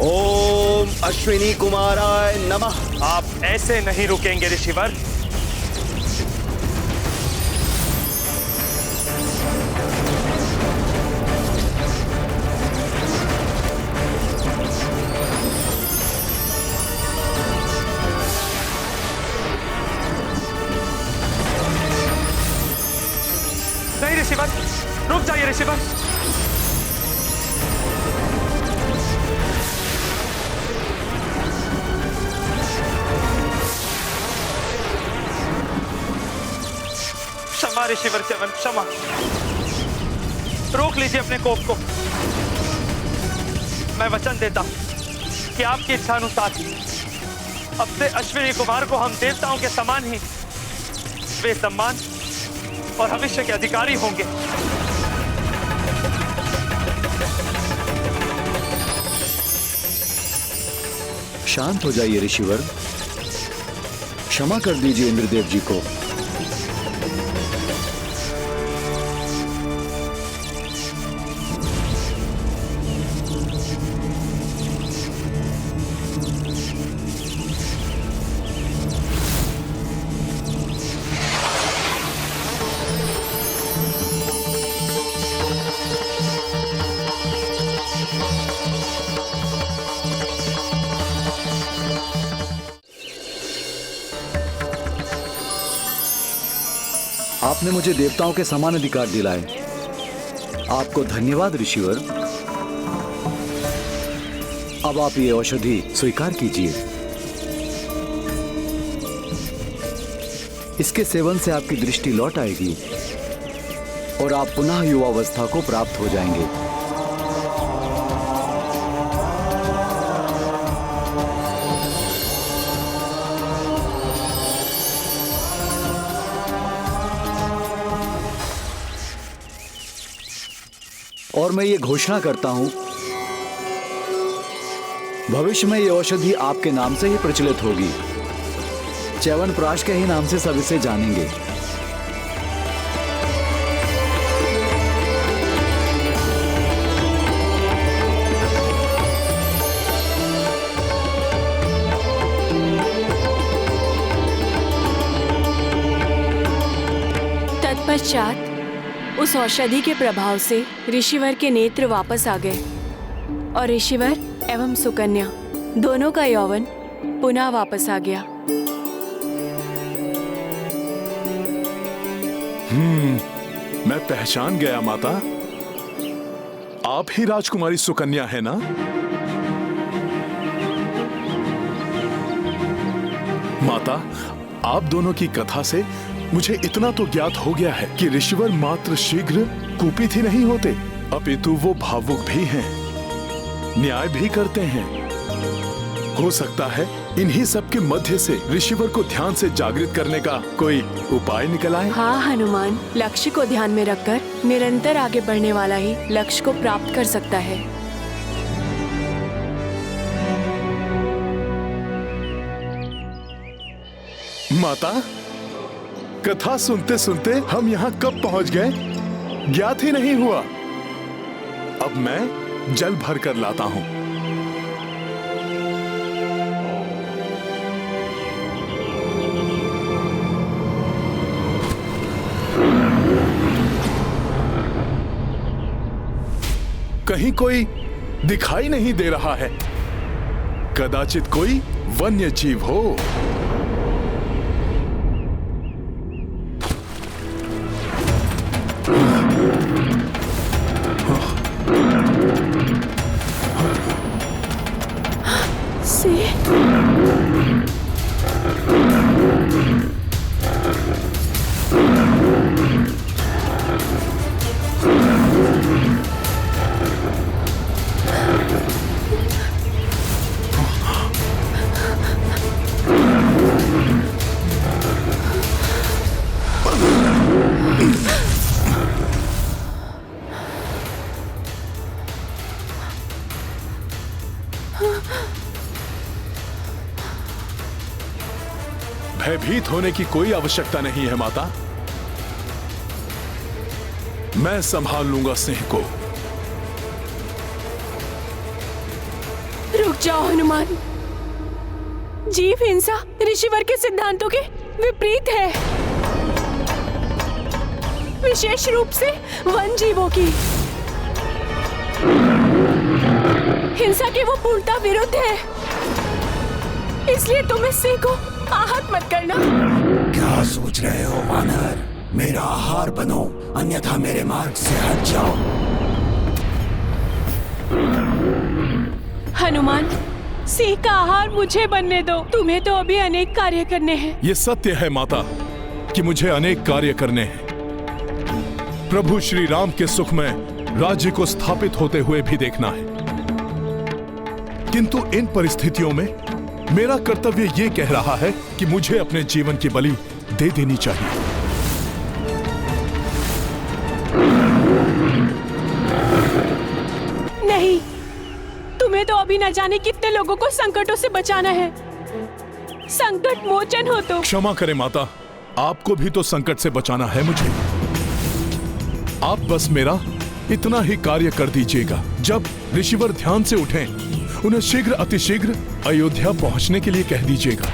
ओम अश्विनी कुमाराय नमः। आप ऐसे नहीं रुकेंगे ऋषिवर। नहीं ऋषिवर, रुक जाइए ऋषिवर। क्षमा ऋषिवर च्यवन, क्षमा। रोक लीजिए अपने कोप को। मैं वचन देता हूं कि आपकी इच्छा अनुसार अब से अश्विनी कुमार को हम देवताओं के समान ही वे सम्मान और भविष्य के अधिकारी होंगे। शांत हो जाइए ऋषिवर, क्षमा कर दीजिए इंद्रदेव जी को। आपने मुझे देवताओं के समान अधिकार दिलाए। आपको धन्यवाद ऋषिवर। अब आप ये औषधि स्वीकार कीजिए। इसके सेवन से आपकी दृष्टि लौट आएगी और आप पुनः युवावस्था को प्राप्त हो जाएंगे। और मैं ये घोषणा करता हूं, भविष्य में ये औषधि आपके नाम से ही प्रचलित होगी। च्यवनप्राश के ही नाम से सब इसे जानेंगे। तत्पश्चात उस औषधि के प्रभाव से ऋषिवर के नेत्र वापस आ गए और ऋषिवर एवं सुकन्या दोनों का यौवन पुनः वापस आ गया। मैं पहचान गया माता। आप ही राजकुमारी सुकन्या है ना? माता, आप दोनों की कथा से मुझे इतना तो ज्ञात हो गया है कि ऋषिवर मात्र शीघ्र कुपित ही नहीं होते, अपितु वो भावुक भी हैं, न्याय भी करते हैं। हो सकता है इन्हीं सब के मध्य से ऋषिवर को ध्यान से जागृत करने का कोई उपाय निकल आए। हाँ हनुमान, लक्ष्य को ध्यान में रखकर निरंतर आगे बढ़ने वाला ही लक्ष्य को प्राप्त कर सकता है। माता, कथा सुनते सुनते हम यहाँ कब पहुँच गए ज्ञात ही नहीं हुआ। अब मैं जल भर कर लाता हूँ। कहीं कोई दिखाई नहीं दे रहा है। कदाचित कोई वन्य जीव हो। भयभीत होने की कोई आवश्यकता नहीं है माता। मैं संभाल लूंगा सिंह को। रुक जाओ हनुमान। जीव हिंसा ऋषिवर के सिद्धांतों के विपरीत है, विशेष रूप से वन जीवों की। हिंसा के वो पूर्णतः विरुद्ध है, इसलिए तुम इस सिंह को आहत मत करना। क्या सोच रहे हो वानर? मेरा आहार बनो, अन्यथा मेरे मार्ग से हट जाओ। हनुमान, सिंह का आहार मुझे बनने दो। तुम्हें तो अभी अनेक कार्य करने हैं। ये सत्य है माता कि मुझे अनेक कार्य करने हैं। प्रभु श्री राम के सुख में राज्य को स्थापित होते हुए भी देखना है, किंतु इन परिस्थितियों में मेरा कर्तव्य ये कह रहा है कि मुझे अपने जीवन की बलि दे देनी चाहिए। नहीं, तुम्हें तो अभी न जाने कितने लोगों को संकटों से बचाना है। संकट मोचन हो तो। क्षमा करें माता, आपको भी तो संकट से बचाना है मुझे। आप बस मेरा इतना ही कार्य कर दीजिएगा। जब ऋषिवर ध्यान से उठें, उन्हें शीघ्र अतिशीघ्र अयोध्या पहुंचने के लिए कह दीजिएगा।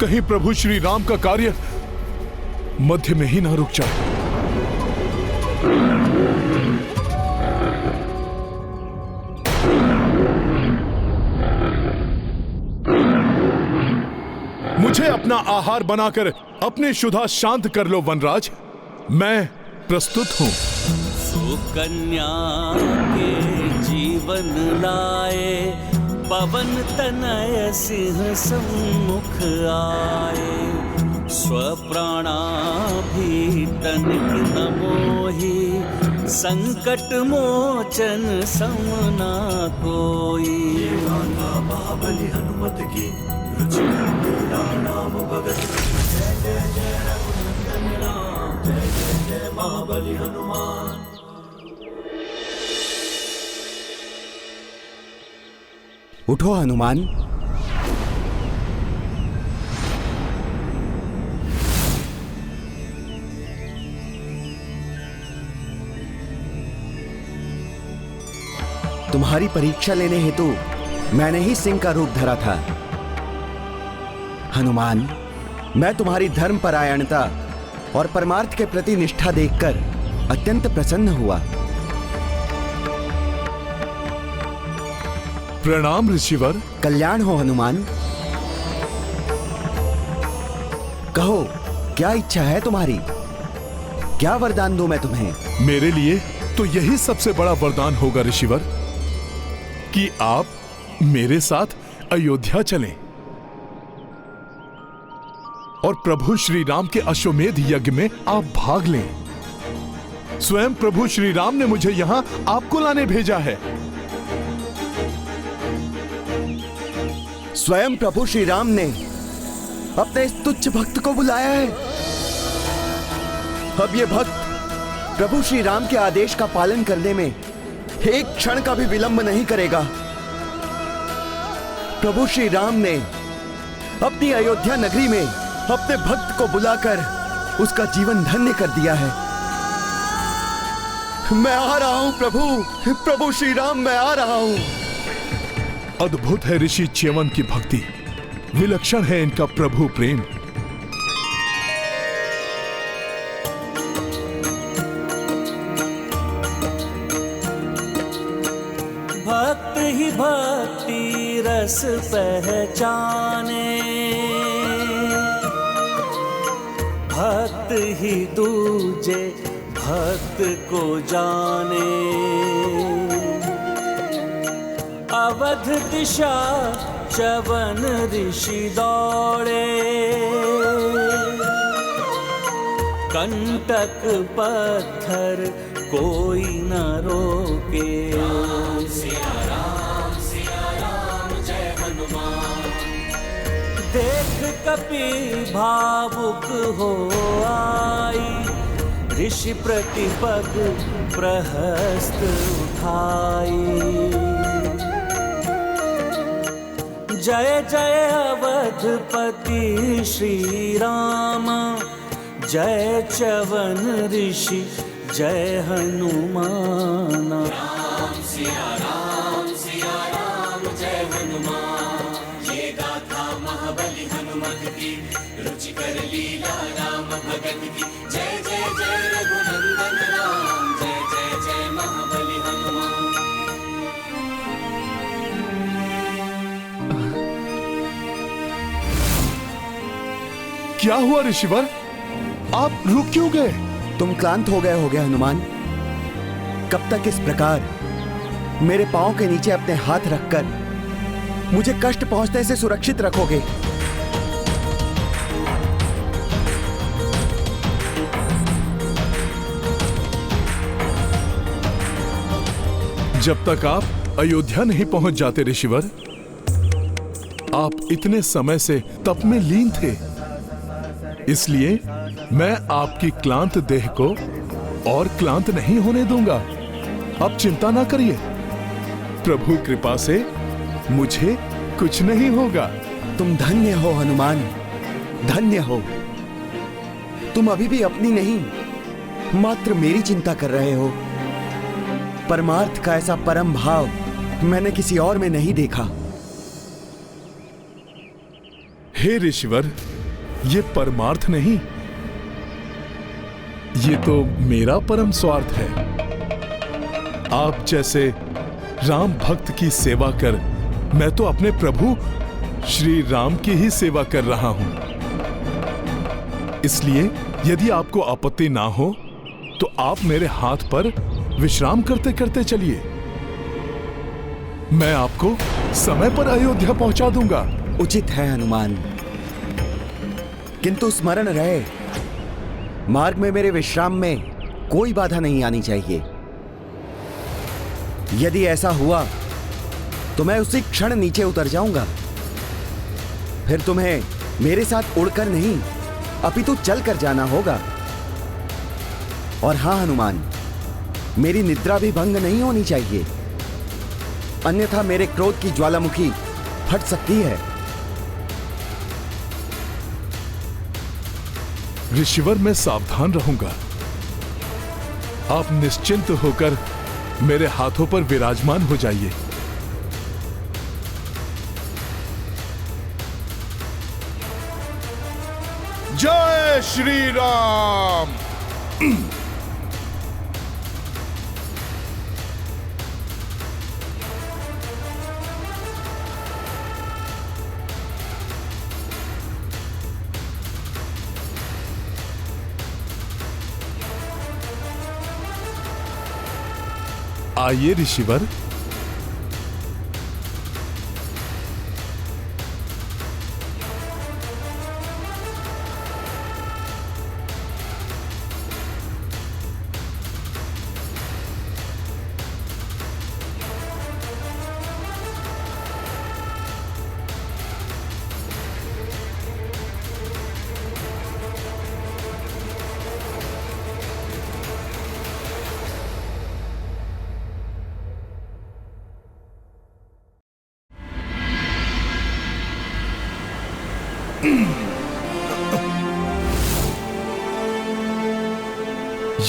कहीं प्रभु श्री राम का कार्य मध्य में ही ना रुक जाए। मुझे अपना आहार बनाकर अपनी क्षुधा शांत कर लो वनराज, मैं प्रस्तुत हूं। सुकन्या के जीवन लाए, पवन तनय सिंह सम्मुख आए। स्वप्राणा भी तनिक न मोहि, संकट मोचन समना कोई। महाबली हनुमत की रुचि राम भगत। जय जय जय रघुनंदन राम, जय जय जय महाबली हनुमान। उठो हनुमान। तुम्हारी परीक्षा लेने हेतु मैंने ही सिंह का रूप धरा था। हनुमान, मैं तुम्हारी धर्मपरायणता और परमार्थ के प्रति निष्ठा देखकर अत्यंत प्रसन्न हुआ। प्रणाम ऋषिवर। कल्याण हो हनुमान। कहो, क्या इच्छा है तुम्हारी? क्या वरदान दूं मैं तुम्हें? मेरे लिए तो यही सबसे बड़ा वरदान होगा ऋषिवर कि आप मेरे साथ अयोध्या चलें और प्रभु श्री राम के अश्वमेध यज्ञ में आप भाग लें। स्वयं प्रभु श्री राम ने मुझे यहां आपको लाने भेजा है। स्वयं प्रभु श्री राम ने अपने इस तुच्छ भक्त को बुलाया है। अब ये भक्त प्रभु श्री राम के आदेश का पालन करने में एक क्षण का भी विलंब नहीं करेगा। प्रभु श्री राम ने अपनी अयोध्या नगरी में अपने भक्त को बुलाकर उसका जीवन धन्य कर दिया है। मैं आ रहा हूं प्रभु, प्रभु श्री राम, मैं आ रहा हूं। अद्भुत है ऋषि च्यवन की भक्ति, विलक्षण है इनका प्रभु प्रेम। भक्त ही भक्ति रस पहचाने, भक्त ही दूजे भक्त को जाने। अवध दिशा च्यवन ऋषि दौड़े, कंटक पत्थर कोई न रोके। सिया राम जय हनुमान। देख कपि भावुक हो आई, ऋषि प्रतिपग प्रहस्त उठाई। जय जय अवधपति श्री राम, जय च्यवन ऋषि जय हनुमान। राम सिया राम जय हनुमान। ये गाथा महाबली हनुमत की, रुचिकर लीला राम भगत की। जय जय जय रघुनंदन राम, जय जय जय महाबली हनुमान। क्या हुआ ऋषिवर? आप रुक क्यों गए? तुम क्लांत हो गए होगे हनुमान। कब तक इस प्रकार मेरे पांव के नीचे अपने हाथ रखकर मुझे कष्ट पहुंचने से सुरक्षित रखोगे? जब तक आप अयोध्या नहीं पहुंच जाते ऋषिवर, आप इतने समय से तप में लीन थे, इसलिए मैं आपकी क्लांत देह को और क्लांत नहीं होने दूंगा। अब चिंता ना करिए, प्रभु कृपा से मुझे कुछ नहीं होगा। तुम धन्य हो हनुमान, धन्य हो। तुम अभी भी अपनी नहीं, मात्र मेरी चिंता कर रहे हो। परमार्थ का ऐसा परम भाव मैंने किसी और में नहीं देखा। हे ऋषिवर, ये परमार्थ नहीं, ये तो मेरा परम स्वार्थ है। आप जैसे राम भक्त की सेवा कर मैं तो अपने प्रभु श्री राम की ही सेवा कर रहा हूं। इसलिए यदि आपको आपत्ति ना हो तो आप मेरे हाथ पर विश्राम करते करते चलिए। मैं आपको समय पर अयोध्या पहुंचा दूंगा। उचित है हनुमान, किंतु स्मरण रहे, मार्ग में मेरे विश्राम में कोई बाधा नहीं आनी चाहिए। यदि ऐसा हुआ तो मैं उसी क्षण नीचे उतर जाऊंगा। फिर तुम्हें मेरे साथ उड़कर नहीं अपितु चलकर जाना होगा। और हां हनुमान, मेरी निद्रा भी भंग नहीं होनी चाहिए, अन्यथा मेरे क्रोध की ज्वालामुखी फट सकती है। ऋषिवर, मैं सावधान रहूंगा। आप निश्चिंत होकर मेरे हाथों पर विराजमान हो जाइए। जय श्री राम। आइए ऋषिवर।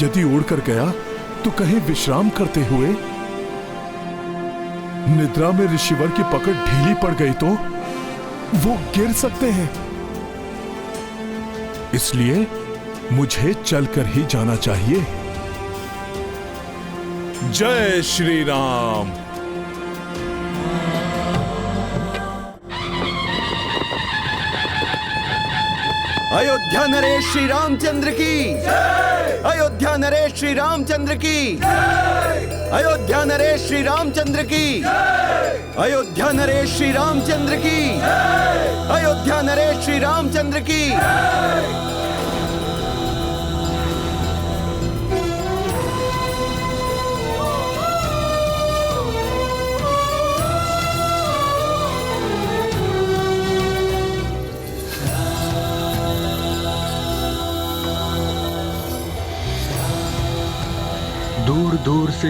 यदि उड़कर गया तो कहीं विश्राम करते हुए निद्रा में ऋषिवर की पकड़ ढीली पड़ गई तो वो गिर सकते हैं। इसलिए मुझे चलकर ही जाना चाहिए। जय श्री राम। अयोध्या नरेश श्री रामचंद्र की, अयोध्या नरेश श्री रामचंद्र की, अयोध्या नरेश श्री रामचंद्र की, अयोध्या नरेश श्री रामचंद्र की, अयोध्या नरेश श्री रामचंद्र की। दूर दूर से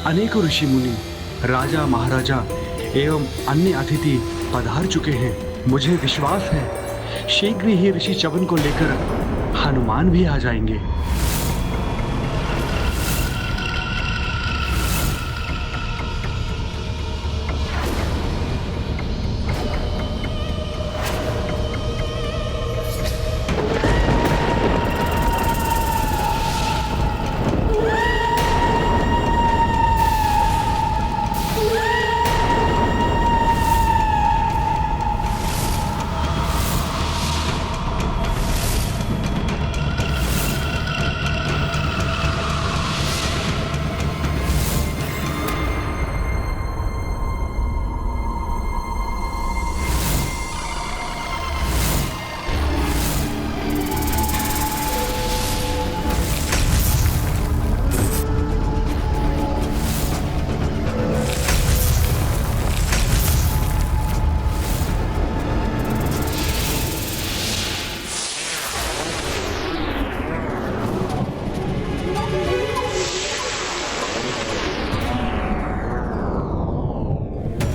अनेकों ऋषि मुनि, राजा महाराजा एवं अन्य अतिथि पधार चुके हैं। मुझे विश्वास है शीघ्र ही ऋषि च्यवन को लेकर हनुमान भी आ जाएंगे।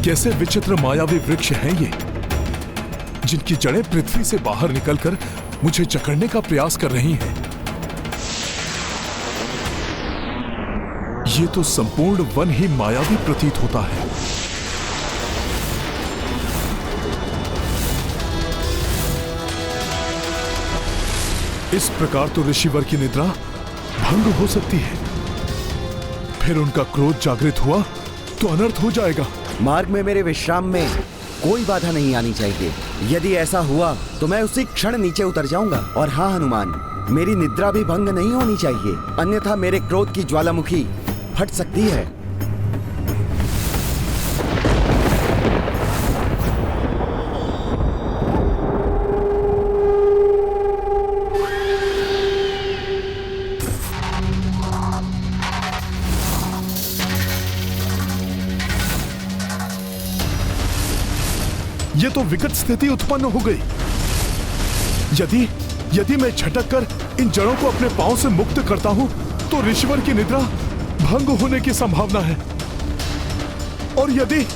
कैसे विचित्र मायावी वृक्ष हैं ये, जिनकी जड़ें पृथ्वी से बाहर निकलकर मुझे जकड़ने का प्रयास कर रही हैं। ये तो संपूर्ण वन ही मायावी प्रतीत होता है। इस प्रकार तो ऋषिवर की निद्रा भंग हो सकती है, फिर उनका क्रोध जागृत हुआ तो अनर्थ हो जाएगा। मार्ग में मेरे विश्राम में कोई बाधा नहीं आनी चाहिए। यदि ऐसा हुआ तो मैं उसी क्षण नीचे उतर जाऊंगा। और हाँ हनुमान, मेरी निद्रा भी भंग नहीं होनी चाहिए, अन्यथा मेरे क्रोध की ज्वालामुखी फट सकती है। ये तो विकट स्थिति उत्पन्न हो गई। यदि मैं झटक कर इन जड़ों को अपने पांव से मुक्त करता हूं तो ऋषिवर की निद्रा भंग होने की संभावना है, और यदि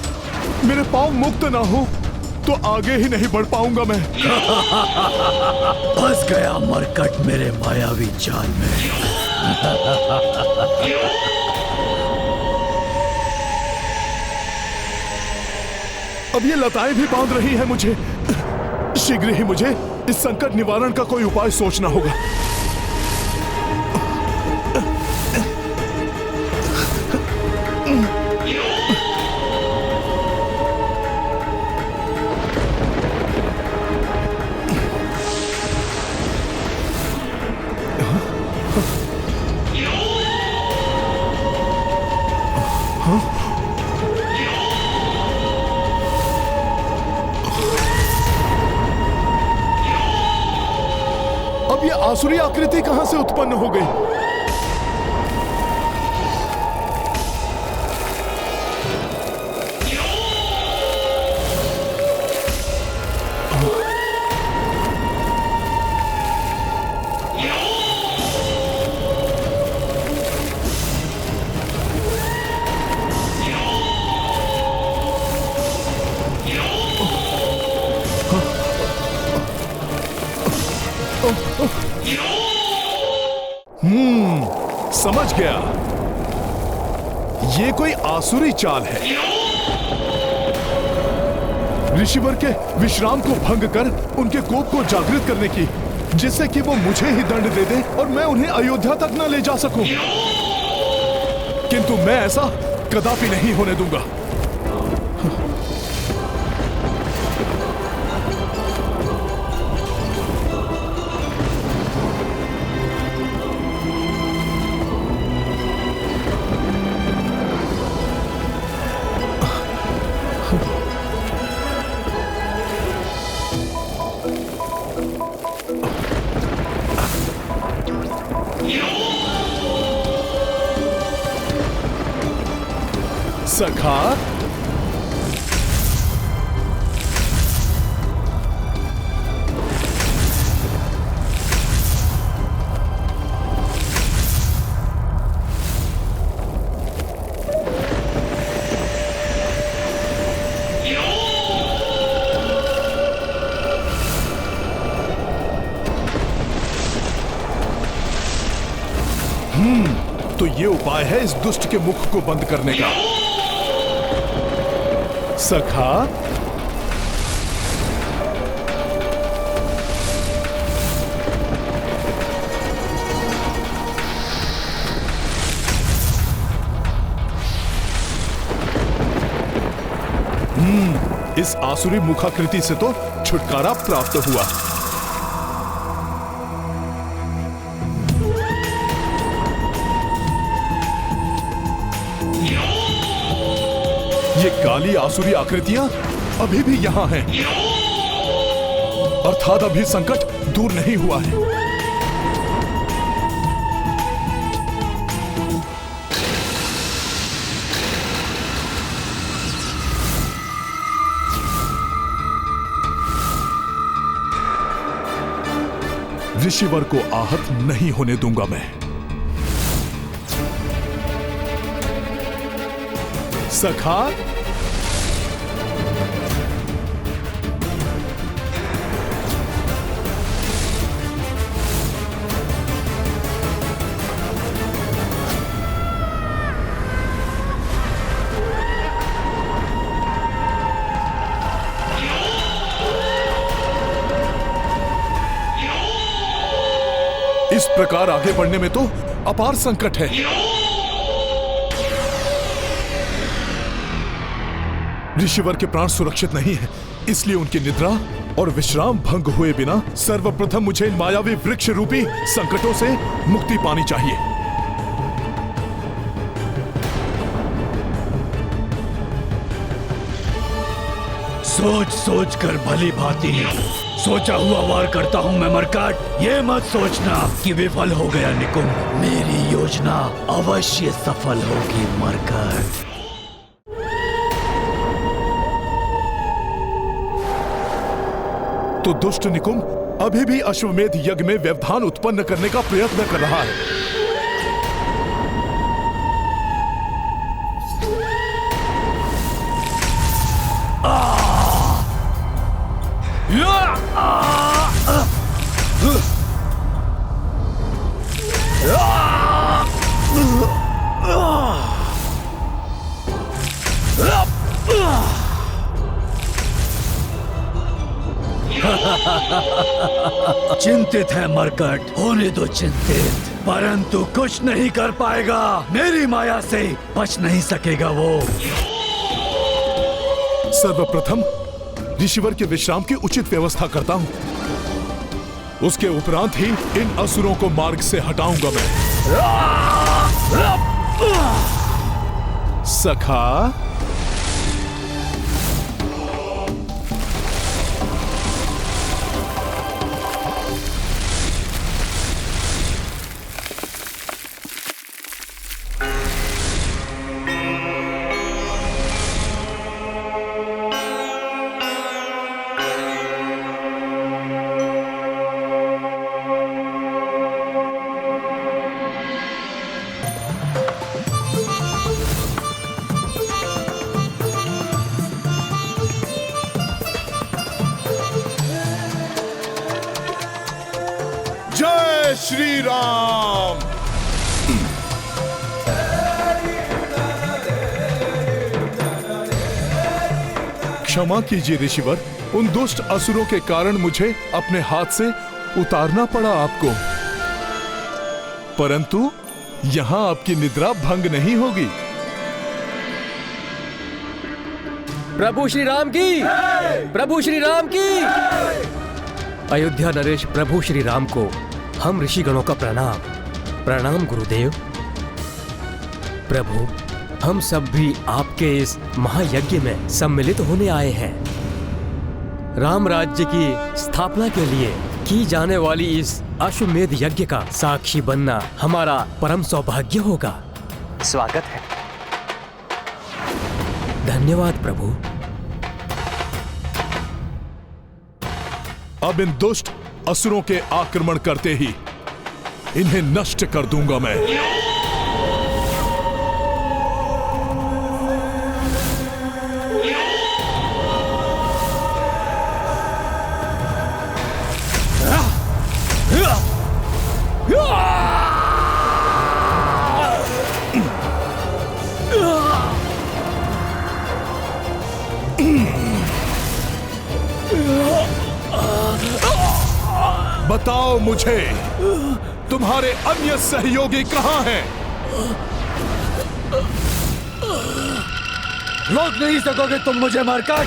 मेरे पांव मुक्त ना हो तो आगे ही नहीं बढ़ पाऊंगा मैं। फंस गया मरकट मेरे मायावी जाल में। अब ये लताएं भी बांध रही हैं मुझे। शीघ्र ही मुझे इस संकट निवारण का कोई उपाय सोचना होगा। अब ये आसुरी आकृति कहां से उत्पन्न हो गई? समझ गया, ये कोई आसुरी चाल है। ऋषिवर के विश्राम को भंग कर उनके कोप को जागृत करने की, जिससे कि वो मुझे ही दंड दे दे और मैं उन्हें अयोध्या तक न ले जा सकूं। किंतु मैं ऐसा कदापि नहीं होने दूंगा। सखा, तो ये उपाय है इस दुष्ट के मुख को बंद करने का। सखा, इस आसुरी मुखाकृति से तो छुटकारा प्राप्त हुआ। ये काली आसुरी आकृतियां अभी भी यहां हैं, अर्थात अभी संकट दूर नहीं हुआ है। ऋषिवर को आहत नहीं होने दूंगा मैं। सखा, इस प्रकार आगे बढ़ने में तो अपार संकट है। ऋषिवर के प्राण सुरक्षित नहीं है, इसलिए उनकी निद्रा और विश्राम भंग हुए बिना सर्वप्रथम मुझे इन मायावी वृक्ष रूपी संकटों से मुक्ति पानी चाहिए। सोच सोच कर भली भांति सोचा हुआ वार करता हूँ मैं मरकट। ये मत सोचना कि विफल हो गया निकुंभ, मेरी योजना अवश्य सफल होगी मरकट। तो दुष्ट निकुंभ अभी भी अश्वमेध यज्ञ में व्यवधान उत्पन्न करने का प्रयत्न कर रहा है। चिंतित है मरकट, होने दो चिंतित, परंतु कुछ नहीं कर पाएगा। मेरी माया से बच नहीं सकेगा वो। सर्वप्रथम ऋषिवर के विश्राम की उचित व्यवस्था करता हूं, उसके उपरांत ही इन असुरों को मार्ग से हटाऊंगा मैं। सखा, जय श्री राम। क्षमा कीजिए ऋषिवर, उन दुष्ट असुरों के कारण मुझे अपने हाथ से उतारना पड़ा आपको, परंतु यहां आपकी निद्रा भंग नहीं होगी। प्रभु श्री राम की, प्रभु श्री राम की। अयोध्या नरेश प्रभु श्री राम को हम ऋषिगणों का प्रणाम। प्रणाम गुरुदेव। प्रभु, हम सब भी आपके इस महायज्ञ में सम्मिलित होने आए हैं। राम राज्य की स्थापना के लिए की जाने वाली इस अश्वमेध यज्ञ का साक्षी बनना हमारा परम सौभाग्य होगा। स्वागत है। धन्यवाद प्रभु। अब इन दुष्ट असुरों के आक्रमण करते ही इन्हें नष्ट कर दूंगा मैं। बताओ मुझे, तुम्हारे अन्य सहयोगी कहाँ हैं? रोक नहीं सकोगे तुम मुझे मरकट,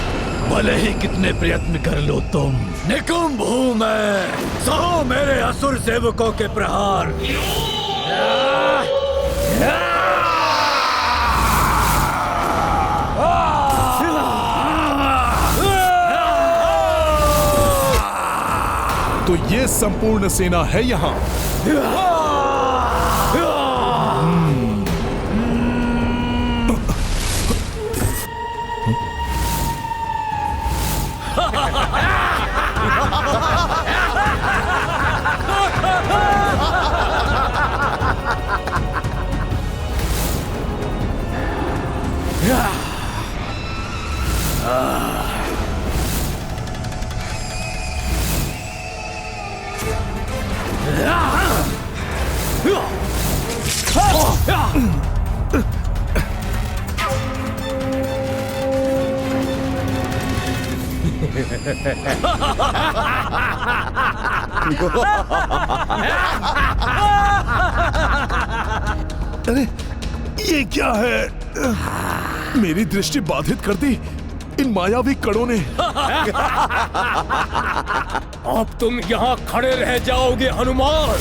भले ही कितने प्रयत्न कर लो तुम। निकुंभ हूं मैं, सहो मेरे असुर सेवकों के प्रहार। तो ये संपूर्ण सेना है यहाँ। अरे ये क्या है? मेरी दृष्टि बाधित कर दी इन मायावी कड़ों ने। अब तुम यहाँ खड़े रह जाओगे हनुमान,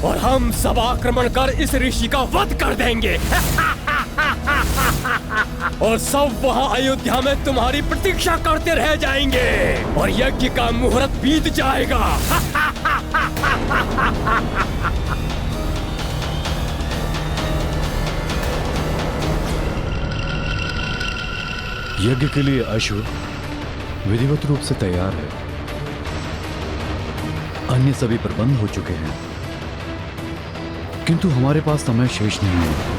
और हम सब आक्रमण कर इस ऋषि का वध कर देंगे। और सब वहाँ अयोध्या में तुम्हारी प्रतीक्षा करते रह जाएंगे, और यज्ञ का मुहूर्त बीत जाएगा। यज्ञ के लिए अश्व विधिवत रूप से तैयार है। अन्य सभी प्रबंध हो चुके हैं, किंतु हमारे पास समय शेष नहीं है।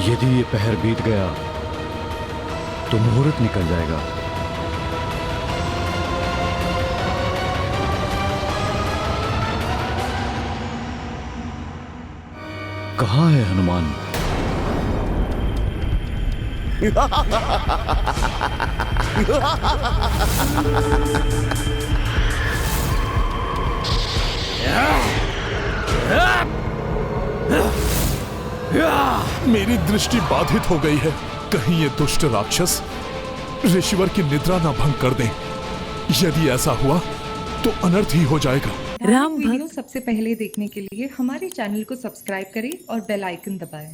यदि ये पहर बीत गया तो मुहूर्त निकल जाएगा। कहाँ है हनुमान? मेरी दृष्टि बाधित हो गई है। कहीं ये दुष्ट राक्षस ऋषिवर की निद्रा ना भंग कर दें। यदि ऐसा हुआ तो अनर्थ ही हो जाएगा। राम वीडियो सबसे पहले देखने के लिए हमारे चैनल को सब्सक्राइब करें और बेल आइकन दबाएं।